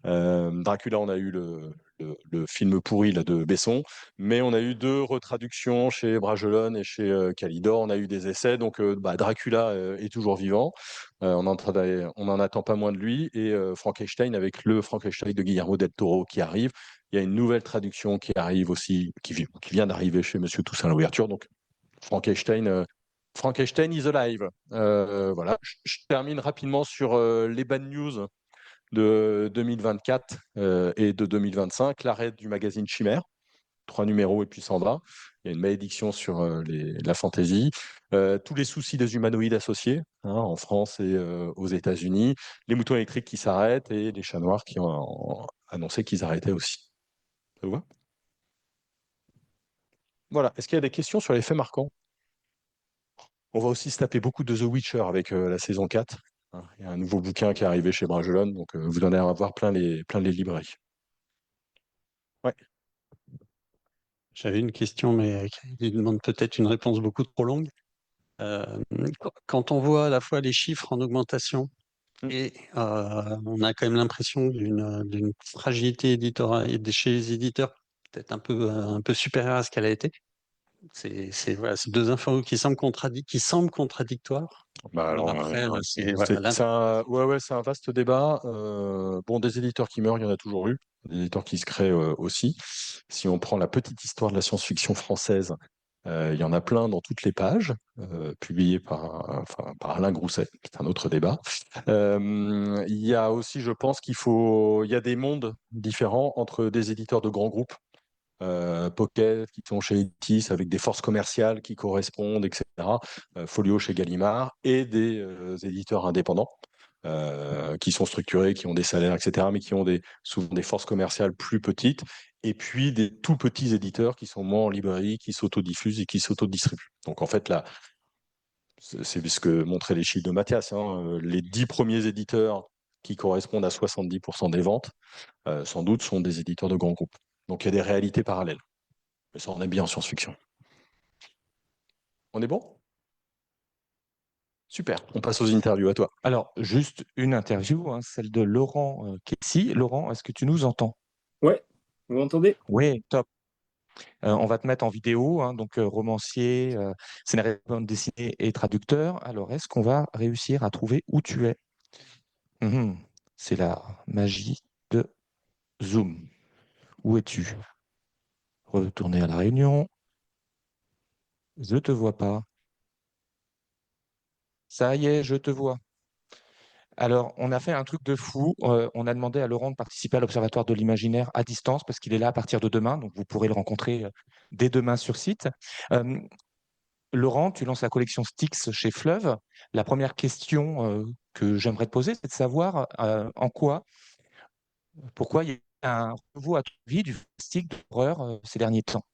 D: Dracula, on a eu le film pourri là, de Besson, mais on a eu 2 retraductions chez Bragelonne et chez Calidor, on a eu des essais, donc Dracula est toujours vivant. On n'en attend pas moins de lui. Et Frankenstein, avec le Frankenstein de Guillermo del Toro qui arrive, il y a une nouvelle traduction qui arrive aussi, qui vient d'arriver chez Monsieur Toussaint Louverture. Donc Frankenstein is alive. Voilà. Je termine rapidement sur les bad news de 2024 et de 2025. L'arrêt du magazine Chimère. 3 numéros et puis s'en va. Il y a une malédiction sur la fantaisie. Tous les soucis des humanoïdes associés en France et aux États-Unis. Les moutons électriques qui s'arrêtent et les chats noirs qui ont annoncé qu'ils arrêtaient aussi. Ça vous va ? Voilà. Est-ce qu'il y a des questions sur les faits marquants ? On va aussi se taper beaucoup de The Witcher avec la saison 4. Il y a un nouveau bouquin qui est arrivé chez Bragelonne, donc vous en allez avoir plein les librairies. Ouais.
K: J'avais une question, mais qui demande peut-être une réponse beaucoup trop longue. Quand on voit à la fois les chiffres en augmentation et on a quand même l'impression d'une fragilité éditoriale chez les éditeurs, peut-être un peu supérieure à ce qu'elle a été. C'est voilà, ces 2 infos qui semblent contradictoires.
D: Bah alors,
K: après,
D: c'est un vaste débat. Bon, des éditeurs qui meurent, il y en a toujours eu. Des éditeurs qui se créent aussi. Si on prend la petite histoire de la science-fiction française, il y en a plein dans toutes les pages, publiées par Alain Grousset. C'est un autre débat. Il y a aussi, je pense il y a des mondes différents entre des éditeurs de grands groupes, Pocket, qui sont chez Editis, avec des forces commerciales qui correspondent, etc. Folio chez Gallimard, et des éditeurs indépendants qui sont structurés, qui ont des salaires, etc., mais qui ont souvent des forces commerciales plus petites, et puis des tout petits éditeurs qui sont moins en librairie, qui s'autodiffusent et qui s'autodistribuent. Donc en fait, là, c'est ce que montraient les chiffres de Mathias, les 10 premiers éditeurs qui correspondent à 70% des ventes, sans doute, sont des éditeurs de grands groupes. Donc il y a des réalités parallèles. Mais ça, on aime bien en science-fiction. On est bon ? Super, on passe aux interviews, à toi.
A: Alors, juste une interview, celle de Laurent Kessy. Laurent, est-ce que tu nous entends ?
M: Ouais, vous m'entendez ?
A: Oui, top. On va te mettre en vidéo, donc romancier, scénariste de bande dessinée et traducteur. Alors, est-ce qu'on va réussir à trouver où tu es ? C'est la magie de Zoom. Où es-tu ? Retourner à la réunion. Je ne te vois pas. Ça y est, je te vois. Alors, on a fait un truc de fou. On a demandé à Laurent de participer à l'Observatoire de l'Imaginaire à distance parce qu'il est là à partir de demain. Donc, vous pourrez le rencontrer dès demain sur site. Laurent, tu lances la collection Styx chez Fleuve. La première question que j'aimerais te poser, c'est de savoir pourquoi il y a un renouveau à ton vie du fantastique d'horreur ces derniers temps.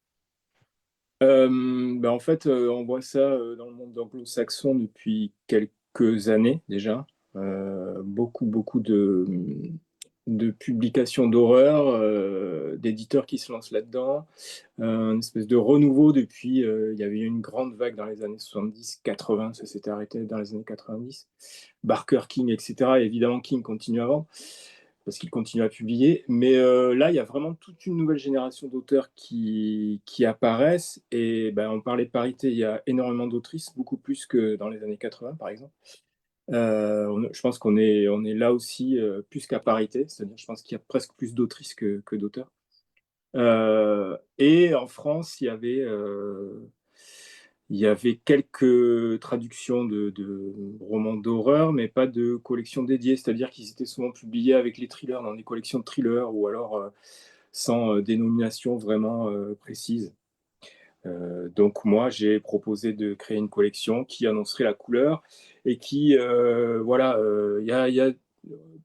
M: En fait, on voit ça dans le monde anglo-saxon depuis quelques années déjà. Beaucoup de publications d'horreur, d'éditeurs qui se lancent là-dedans. Une espèce de renouveau depuis, il y avait eu une grande vague dans les années 70-80, ça s'était arrêté dans les années 90. Barker, King, etc. Et évidemment, King continue avant. parce qu'il continue à publier. Mais là, il y a vraiment toute une nouvelle génération d'auteurs qui apparaissent. Et ben, on parlait de parité, il y a énormément d'autrices, beaucoup plus que dans les années 80, par exemple. Je pense qu'on est là aussi plus qu'à parité, c'est-à-dire je pense qu'il y a presque plus d'autrices que d'auteurs. Et en France, il y avait quelques traductions de romans d'horreur, mais pas de collection dédiée, c'est-à-dire qu'ils étaient souvent publiés avec les thrillers dans des collections de thrillers ou alors sans dénomination vraiment précise. Donc moi, j'ai proposé de créer une collection qui annoncerait la couleur et qui, voilà,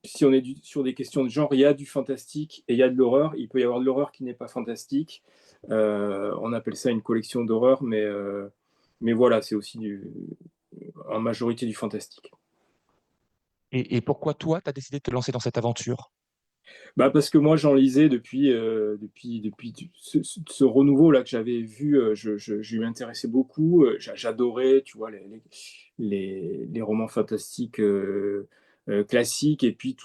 M: si on est sur des questions de genre, il y a du fantastique et il y a de l'horreur. Il peut y avoir de l'horreur qui n'est pas fantastique. On appelle ça une collection d'horreur, mais voilà, c'est aussi en majorité du fantastique.
A: Et pourquoi toi, tu as décidé de te lancer dans cette aventure?
M: Bah parce que moi, j'en lisais depuis ce renouveau-là que j'avais vu, je m'intéressais beaucoup. J'adorais, tu vois, les romans fantastiques classiques et puis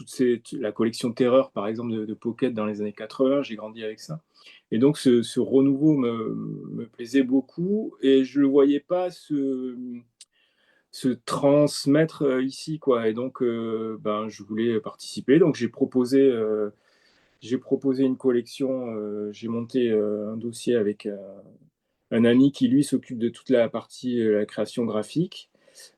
M: la collection Terreur, par exemple, de Pocket dans les années 80. J'ai grandi avec ça. Et donc, ce renouveau me plaisait beaucoup et je ne le voyais pas se transmettre ici, quoi. Et donc, ben, je voulais participer. Donc, j'ai proposé une collection, j'ai monté un dossier avec un ami qui, lui, s'occupe de toute la partie la création graphique,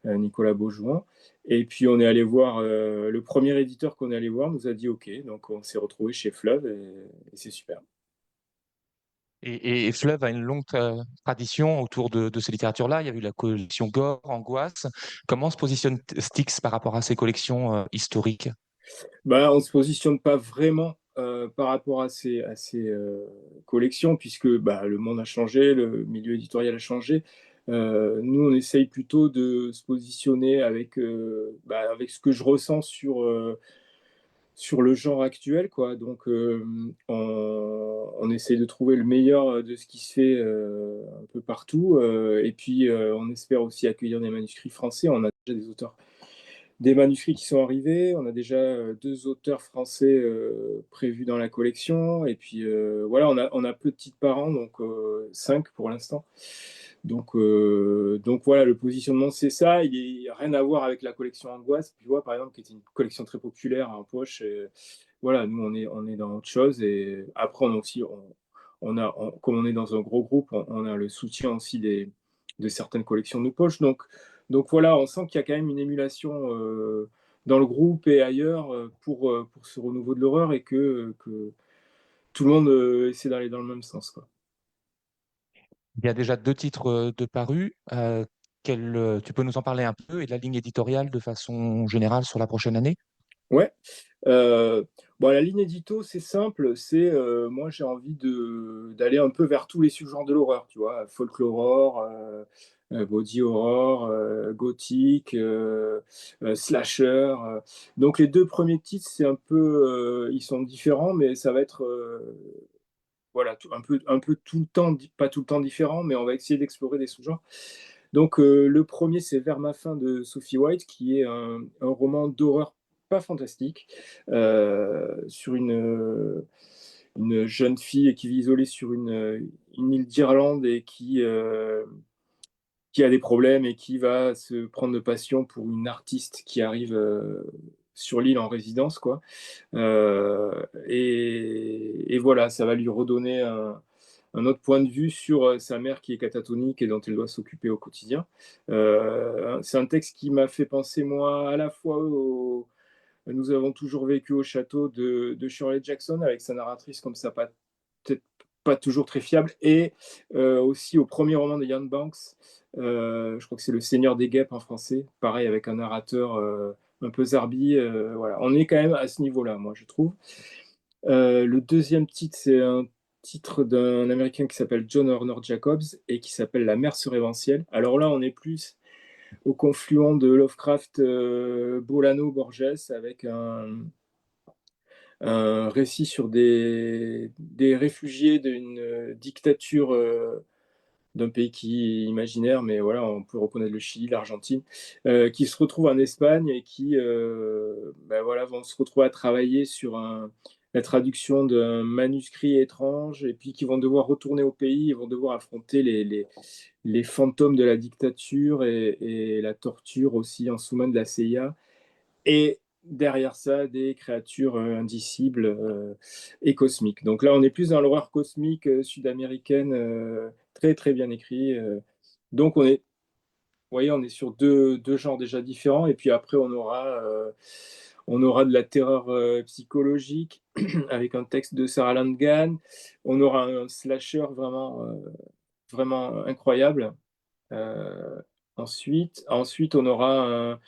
M: Nicolas Beaujouan. Et puis, on est allé voir, le premier éditeur qu'on est allé voir nous a dit OK. Donc, on s'est retrouvé chez Fleuve et c'est super.
A: Et Fleuve a une longue tradition autour de ces littératures-là. Il y a eu la collection Gore, Angoisse. Comment se positionne Styx par rapport à ces collections historiques?
M: Bah, on ne se positionne pas vraiment par rapport à ces collections, puisque bah, le monde a changé, le milieu éditorial a changé. Nous, on essaye plutôt de se positionner avec ce que je ressens sur le genre actuel, quoi. Donc, on essaye de trouver le meilleur de ce qui se fait un peu partout. Et puis, on espère aussi accueillir des manuscrits français. On a déjà des manuscrits qui sont arrivés. On a déjà 2 auteurs français prévus dans la collection. Et puis voilà, on a peu de titres par an, donc 5 pour l'instant. Donc voilà, le positionnement, c'est ça. Il n'y a rien à voir avec la collection Angoisse, tu vois, par exemple, qui était une collection très populaire en poche. Et voilà, nous, on est dans autre chose. Et après, on a aussi, comme on est dans un gros groupe, on a le soutien aussi de certaines collections de poche. Donc voilà, on sent qu'il y a quand même une émulation dans le groupe et ailleurs pour ce renouveau de l'horreur et que tout le monde essaie d'aller dans le même sens, quoi.
A: Il y a déjà 2 titres de parus. Tu peux nous en parler un peu et de la ligne éditoriale de façon générale sur la prochaine année?
M: Ouais. Bon, la ligne édito, c'est simple. Moi, j'ai envie d'aller un peu vers tous les sous-genres de l'horreur, tu vois, folklore horror, body horror, gothique, slasher. Donc, les 2 premiers titres, c'est un peu, ils sont différents, mais ça va être voilà, un peu tout le temps, pas tout le temps différent, mais on va essayer d'explorer des sous-genres. Donc, le premier, c'est Vers ma fin de Sophie White, qui est un roman d'horreur pas fantastique, sur une jeune fille qui vit isolée sur une île d'Irlande et qui a des problèmes et qui va se prendre de passion pour une artiste qui arrive sur l'île en résidence, quoi. Et voilà, ça va lui redonner un autre point de vue sur sa mère qui est catatonique et dont elle doit s'occuper au quotidien. C'est un texte qui m'a fait penser, moi, à la fois Nous avons toujours vécu au château de Shirley Jackson, avec sa narratrice comme ça, peut-être pas toujours très fiable, et aussi au premier roman de Ian Banks, je crois que c'est Le Seigneur des Guêpes en français, pareil avec un narrateur un peu zarbi. Voilà. On est quand même à ce niveau-là, moi, je trouve. Le deuxième titre, c'est un titre d'un Américain qui s'appelle John Horner Jacobs et qui s'appelle La mer seréventielle. Alors là, on est plus au confluent de Lovecraft, Bolano, Borges, avec un récit sur des réfugiés d'une dictature d'un pays qui est imaginaire, mais voilà, on peut reconnaître le Chili, l'Argentine, qui se retrouvent en Espagne et qui voilà, vont se retrouver à travailler sur la traduction d'un manuscrit étrange, et puis qui vont devoir retourner au pays, ils vont devoir affronter les fantômes de la dictature et la torture aussi en sous-main de la CIA. Et derrière ça, des créatures indicibles et cosmiques. Donc là, on est plus dans l'horreur cosmique sud-américaine, très très bien écrit. Donc vous voyez, on est sur deux genres déjà différents. Et puis après, on aura de la terreur psychologique avec un texte de Sarah Landgan. On aura un slasher vraiment incroyable. Ensuite, on aura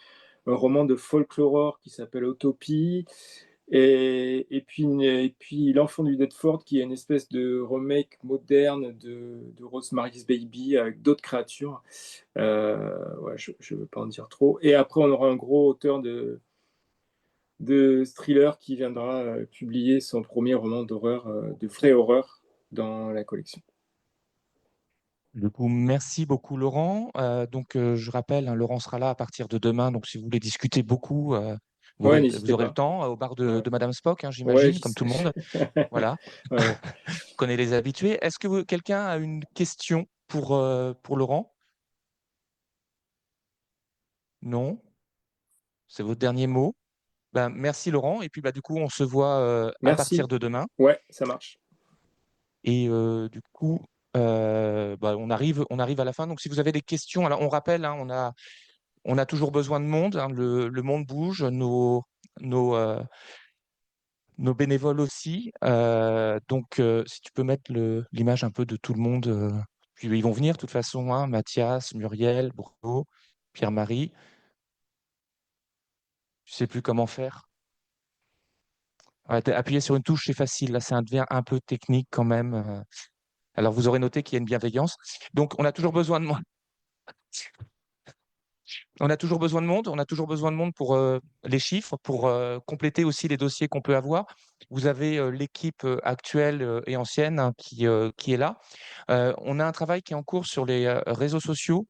M: un roman de folklore qui s'appelle Autopie, et puis L'Enfant du Deadford, qui est une espèce de remake moderne de Rosemary's Baby avec d'autres créatures. Ouais, je ne veux pas en dire trop. Et après, on aura un gros auteur de thriller qui viendra publier son premier roman d'horreur, de vraie horreur, dans la collection.
A: Du coup, merci beaucoup Laurent. Je rappelle, hein, Laurent sera là à partir de demain. Donc, si vous voulez discuter beaucoup, vous
M: Ouais,
A: aurez
M: n'hésitez
A: le
M: pas.
A: temps au bar
M: Ouais.
A: de Madame Spock, hein,
M: Ouais,
A: j'imagine,
M: j'y
A: comme
M: sais.
A: tout le monde. Voilà.
M: Ouais.
A: Vous connaissez les habitués. Est-ce que quelqu'un a une question pour Laurent? Non? C'est votre dernier mot? Ben, merci Laurent. Et puis, du coup, on se voit à partir
M: Merci.
A: de demain.
M: Ouais, ça marche.
A: Et du coup, on arrive à la fin. Donc, si vous avez des questions, alors on rappelle, hein, on a toujours besoin de monde, hein, le monde bouge, nos, euh, nos bénévoles aussi. Si tu peux mettre l'image un peu de tout le monde, puis ils vont venir de toute façon, hein, Mathias, Muriel, Bruno, Pierre-Marie. Je sais plus comment faire. Ouais, appuyer sur une touche, c'est facile. Là, ça devient un peu technique quand même. Alors, vous aurez noté qu'il y a une bienveillance. Donc, on a toujours besoin de moi. On a toujours besoin de monde, on a toujours besoin de monde pour les chiffres, pour compléter aussi les dossiers qu'on peut avoir. Vous avez l'équipe actuelle et ancienne, hein, qui est là. On a un travail qui est en cours sur les réseaux sociaux,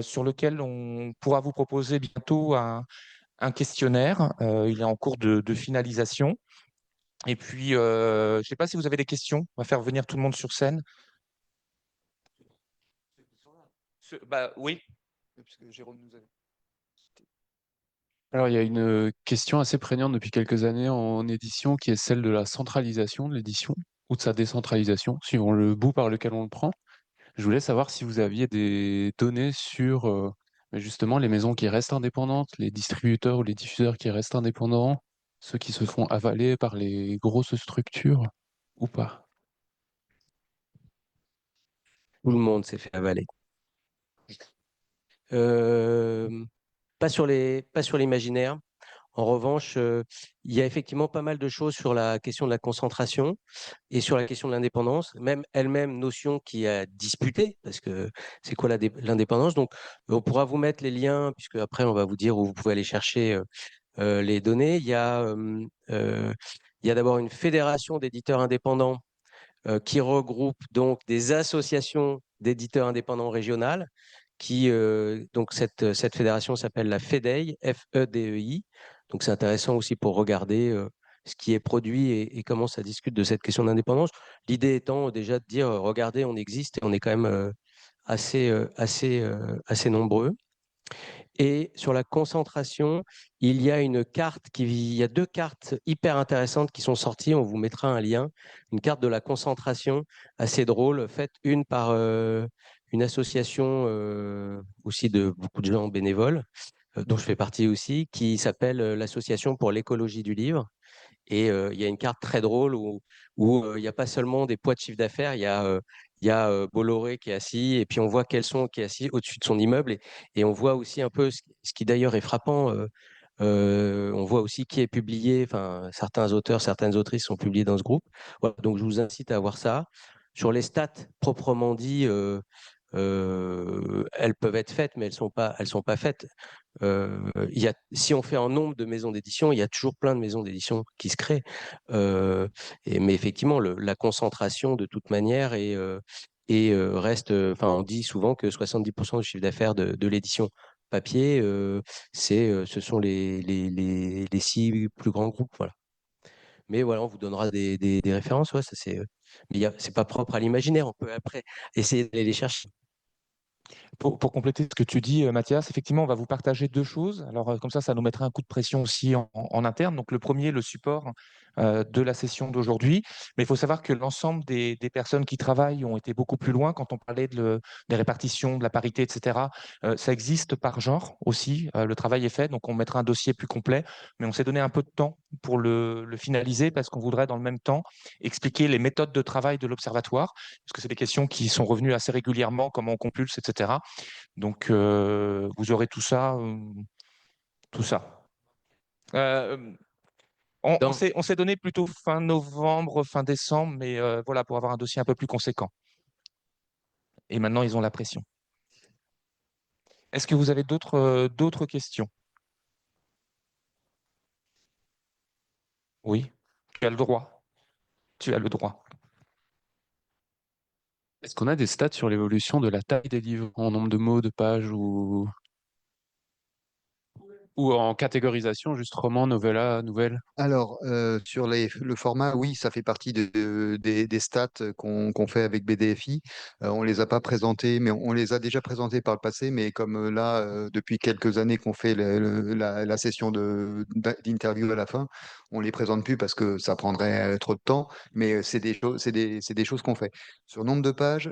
A: sur lequel on pourra vous proposer bientôt un questionnaire. Il est en cours de finalisation. Et puis, je ne sais pas si vous avez des questions. On va faire venir tout le monde sur scène. Oui. Parce que Jérôme nous a...
N: Alors, il y a une question assez prégnante depuis quelques années en édition qui est celle de la centralisation de l'édition ou de sa décentralisation, suivant le bout par lequel on le prend. Je voulais savoir si vous aviez des données sur justement les maisons qui restent indépendantes, les distributeurs ou les diffuseurs qui restent indépendants, ceux qui se font avaler par les grosses structures ou pas.
B: Tout le monde s'est fait avaler. Pas sur l'imaginaire. En revanche, il y a effectivement pas mal de choses sur la question de la concentration et sur la question de l'indépendance, même elle-même notion qui a disputé, parce que c'est quoi l'indépendance? Donc, on pourra vous mettre les liens, puisque après, on va vous dire où vous pouvez aller chercher les données. Il y a d'abord une fédération d'éditeurs indépendants qui regroupe donc des associations d'éditeurs indépendants régionales. Donc cette fédération s'appelle la FEDEI, F-E-D-E-I. Donc c'est intéressant aussi pour regarder ce qui est produit et comment ça discute de cette question d'indépendance. L'idée étant déjà de dire, regardez, on existe et on est quand même assez nombreux. Et sur la concentration, il y a deux cartes hyper intéressantes qui sont sorties. On vous mettra un lien. Une carte de la concentration assez drôle, faite une par une association aussi de beaucoup de gens bénévoles, dont je fais partie aussi, qui s'appelle l'Association pour l'écologie du livre. Et il y a une carte très drôle où il n'y a pas seulement des poids de chiffre d'affaires, il y a Bolloré qui est assis, et puis on voit Kelson qui est assis au-dessus de son immeuble, et on voit aussi un peu ce qui d'ailleurs est frappant. On voit aussi qui est publié, enfin certains auteurs, certaines autrices sont publiés dans ce groupe. Voilà, donc je vous incite à voir ça. Sur les stats proprement dit, elles peuvent être faites, mais elles sont pas faites. Si on fait un nombre de maisons d'édition, il y a toujours plein de maisons d'édition qui se créent. Mais effectivement, la concentration de toute manière reste, enfin, on dit souvent que 70% du chiffre d'affaires de l'édition papier, ce sont les 6 plus grands groupes, voilà. Mais voilà, on vous donnera des références, ouais, ça mais c'est pas propre à l'imaginaire, on peut après essayer d'aller les chercher.
A: Pour compléter ce que tu dis, Mathias, effectivement, on va vous partager 2 choses. Alors, comme ça nous mettra un coup de pression aussi en interne. Donc, le premier, le support de la session d'aujourd'hui. Mais il faut savoir que l'ensemble des personnes qui travaillent ont été beaucoup plus loin quand on parlait des répartitions, de la parité, etc. Ça existe par genre aussi. Le travail est fait, donc on mettra un dossier plus complet. Mais on s'est donné un peu de temps pour le finaliser parce qu'on voudrait dans le même temps expliquer les méthodes de travail de l'Observatoire, parce que c'est des questions qui sont revenues assez régulièrement, comment on compulse, etc. Donc, vous aurez tout ça. Tout ça. On s'est donné plutôt fin novembre, fin décembre, mais voilà, pour avoir un dossier un peu plus conséquent. Et maintenant, ils ont la pression. Est-ce que vous avez d'autres questions? Oui, tu as le droit. Tu as le droit.
N: Est-ce qu'on a des stats sur l'évolution de la taille des livres en nombre de mots, de pages ou en catégorisation, juste roman, novella, nouvelle?
E: Alors, sur le format, oui, ça fait partie des stats qu'on fait avec BDFI. On les a pas présentés, mais on les a déjà présentés par le passé. Mais comme là, depuis quelques années qu'on fait la session d'interview à la fin, on les présente plus parce que ça prendrait trop de temps. Mais c'est des choses, c'est des choses qu'on fait. Sur nombre de pages,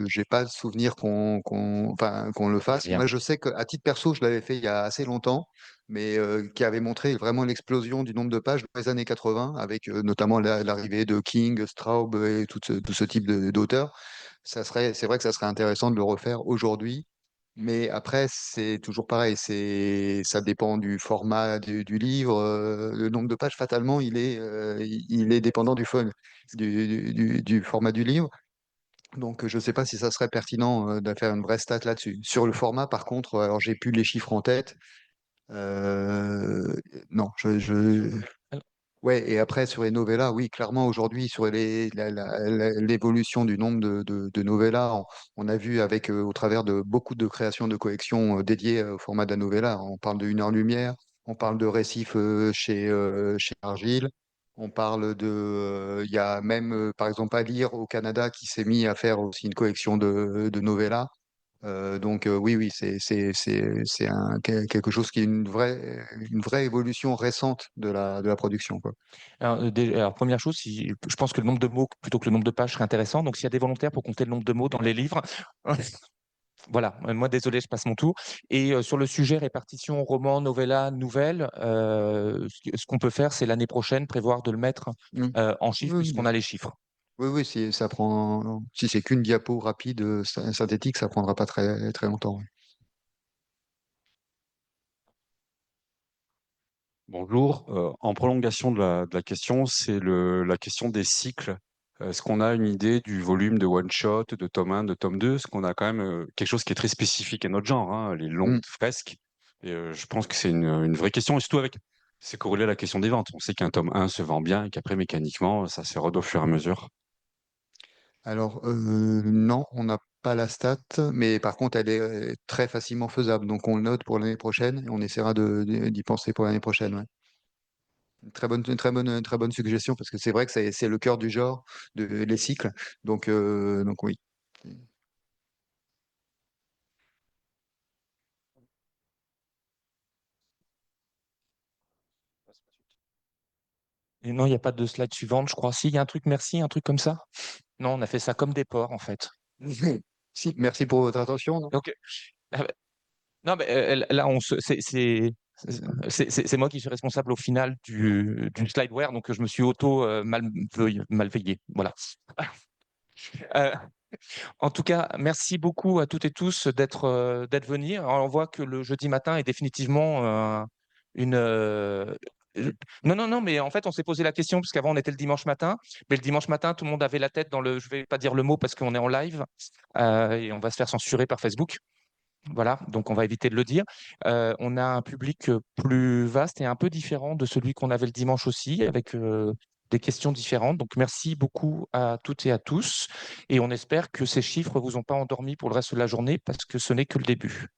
E: j'ai pas le souvenir enfin, qu'on le fasse.
A: Bien.
E: Moi, je sais qu'à titre perso, je l'avais fait il y a assez longtemps, mais qui avait montré vraiment l'explosion du nombre de pages dans les années 80, avec notamment l'arrivée de King, Straub et tout ce type d'auteurs. C'est vrai que ça serait intéressant de le refaire aujourd'hui, mais après, c'est toujours pareil, ça dépend du format du livre. Le nombre de pages, fatalement, il est dépendant du format du livre. Donc, je ne sais pas si ça serait pertinent de faire une vraie stat là-dessus. Sur le format, par contre, alors j'ai plus les chiffres en tête. Non, ouais, et après, sur les novellas, oui, clairement, aujourd'hui, sur l'évolution du nombre de novellas, on a vu au travers de beaucoup de créations de collections dédiées au format de la novella. On parle de Une heure lumière, on parle de Récif chez Argile, on parle il y a même, par exemple, à lire au Canada qui s'est mis à faire aussi une collection de novellas. Donc oui, oui, c'est quelque chose qui est une vraie évolution récente de la production, quoi.
A: Alors, première chose, je pense que le nombre de mots plutôt que le nombre de pages serait intéressant. Donc, s'il y a des volontaires pour compter le nombre de mots dans les livres, voilà. Moi, désolé, je passe mon tour. Et sur le sujet répartition, roman, novella, nouvelle, ce qu'on peut faire, c'est l'année prochaine prévoir de le mettre en chiffres,
E: Oui,
A: puisqu'on
E: bien
A: a
E: sûr.
A: les chiffres.
E: Oui, oui, si c'est qu'une diapo rapide, synthétique, ça prendra pas très, très longtemps. Ouais.
O: Bonjour. En prolongation de la question, c'est la question des cycles. Est-ce qu'on a une idée du volume de one-shot, de tome 1, de tome 2? Est-ce qu'on a quand même quelque chose qui est très spécifique à notre genre, hein, les longues fresques? Et je pense que c'est une vraie question, et surtout c'est corrélé à la question des ventes. On sait qu'un tome 1 se vend bien et qu'après, mécaniquement, ça s'érode au fur et à mesure.
E: Alors, non, on n'a pas la stat, mais par contre, elle est très facilement faisable. Donc, on le note pour l'année prochaine et on essaiera d'y penser pour l'année prochaine. Ouais. Très bonne suggestion parce que c'est vrai que c'est le cœur du genre, les cycles. Donc oui.
A: Et non, il n'y a pas de slide suivante, je crois. Si, il y a un truc, merci, un truc comme ça. Non, on a fait ça comme des porcs, en fait.
E: Si, merci pour votre attention. Non
A: Donc, non, mais là, c'est moi qui suis responsable au final du slideware, donc je me suis malveillé. Voilà. Euh, En tout cas, merci beaucoup à toutes et tous d'être venus. Alors, on voit que le jeudi matin est définitivement une. Non, non, non, mais en fait, on s'est posé la question, parce qu'avant, on était le dimanche matin, mais le dimanche matin, tout le monde avait la tête dans le. Je vais pas dire le mot parce qu'on est en live et on va se faire censurer par Facebook. Voilà, donc on va éviter de le dire. On a un public plus vaste et un peu différent de celui qu'on avait le dimanche aussi, avec des questions différentes. Donc, merci beaucoup à toutes et à tous. Et on espère que ces chiffres ne vous ont pas endormis pour le reste de la journée parce que ce n'est que le début.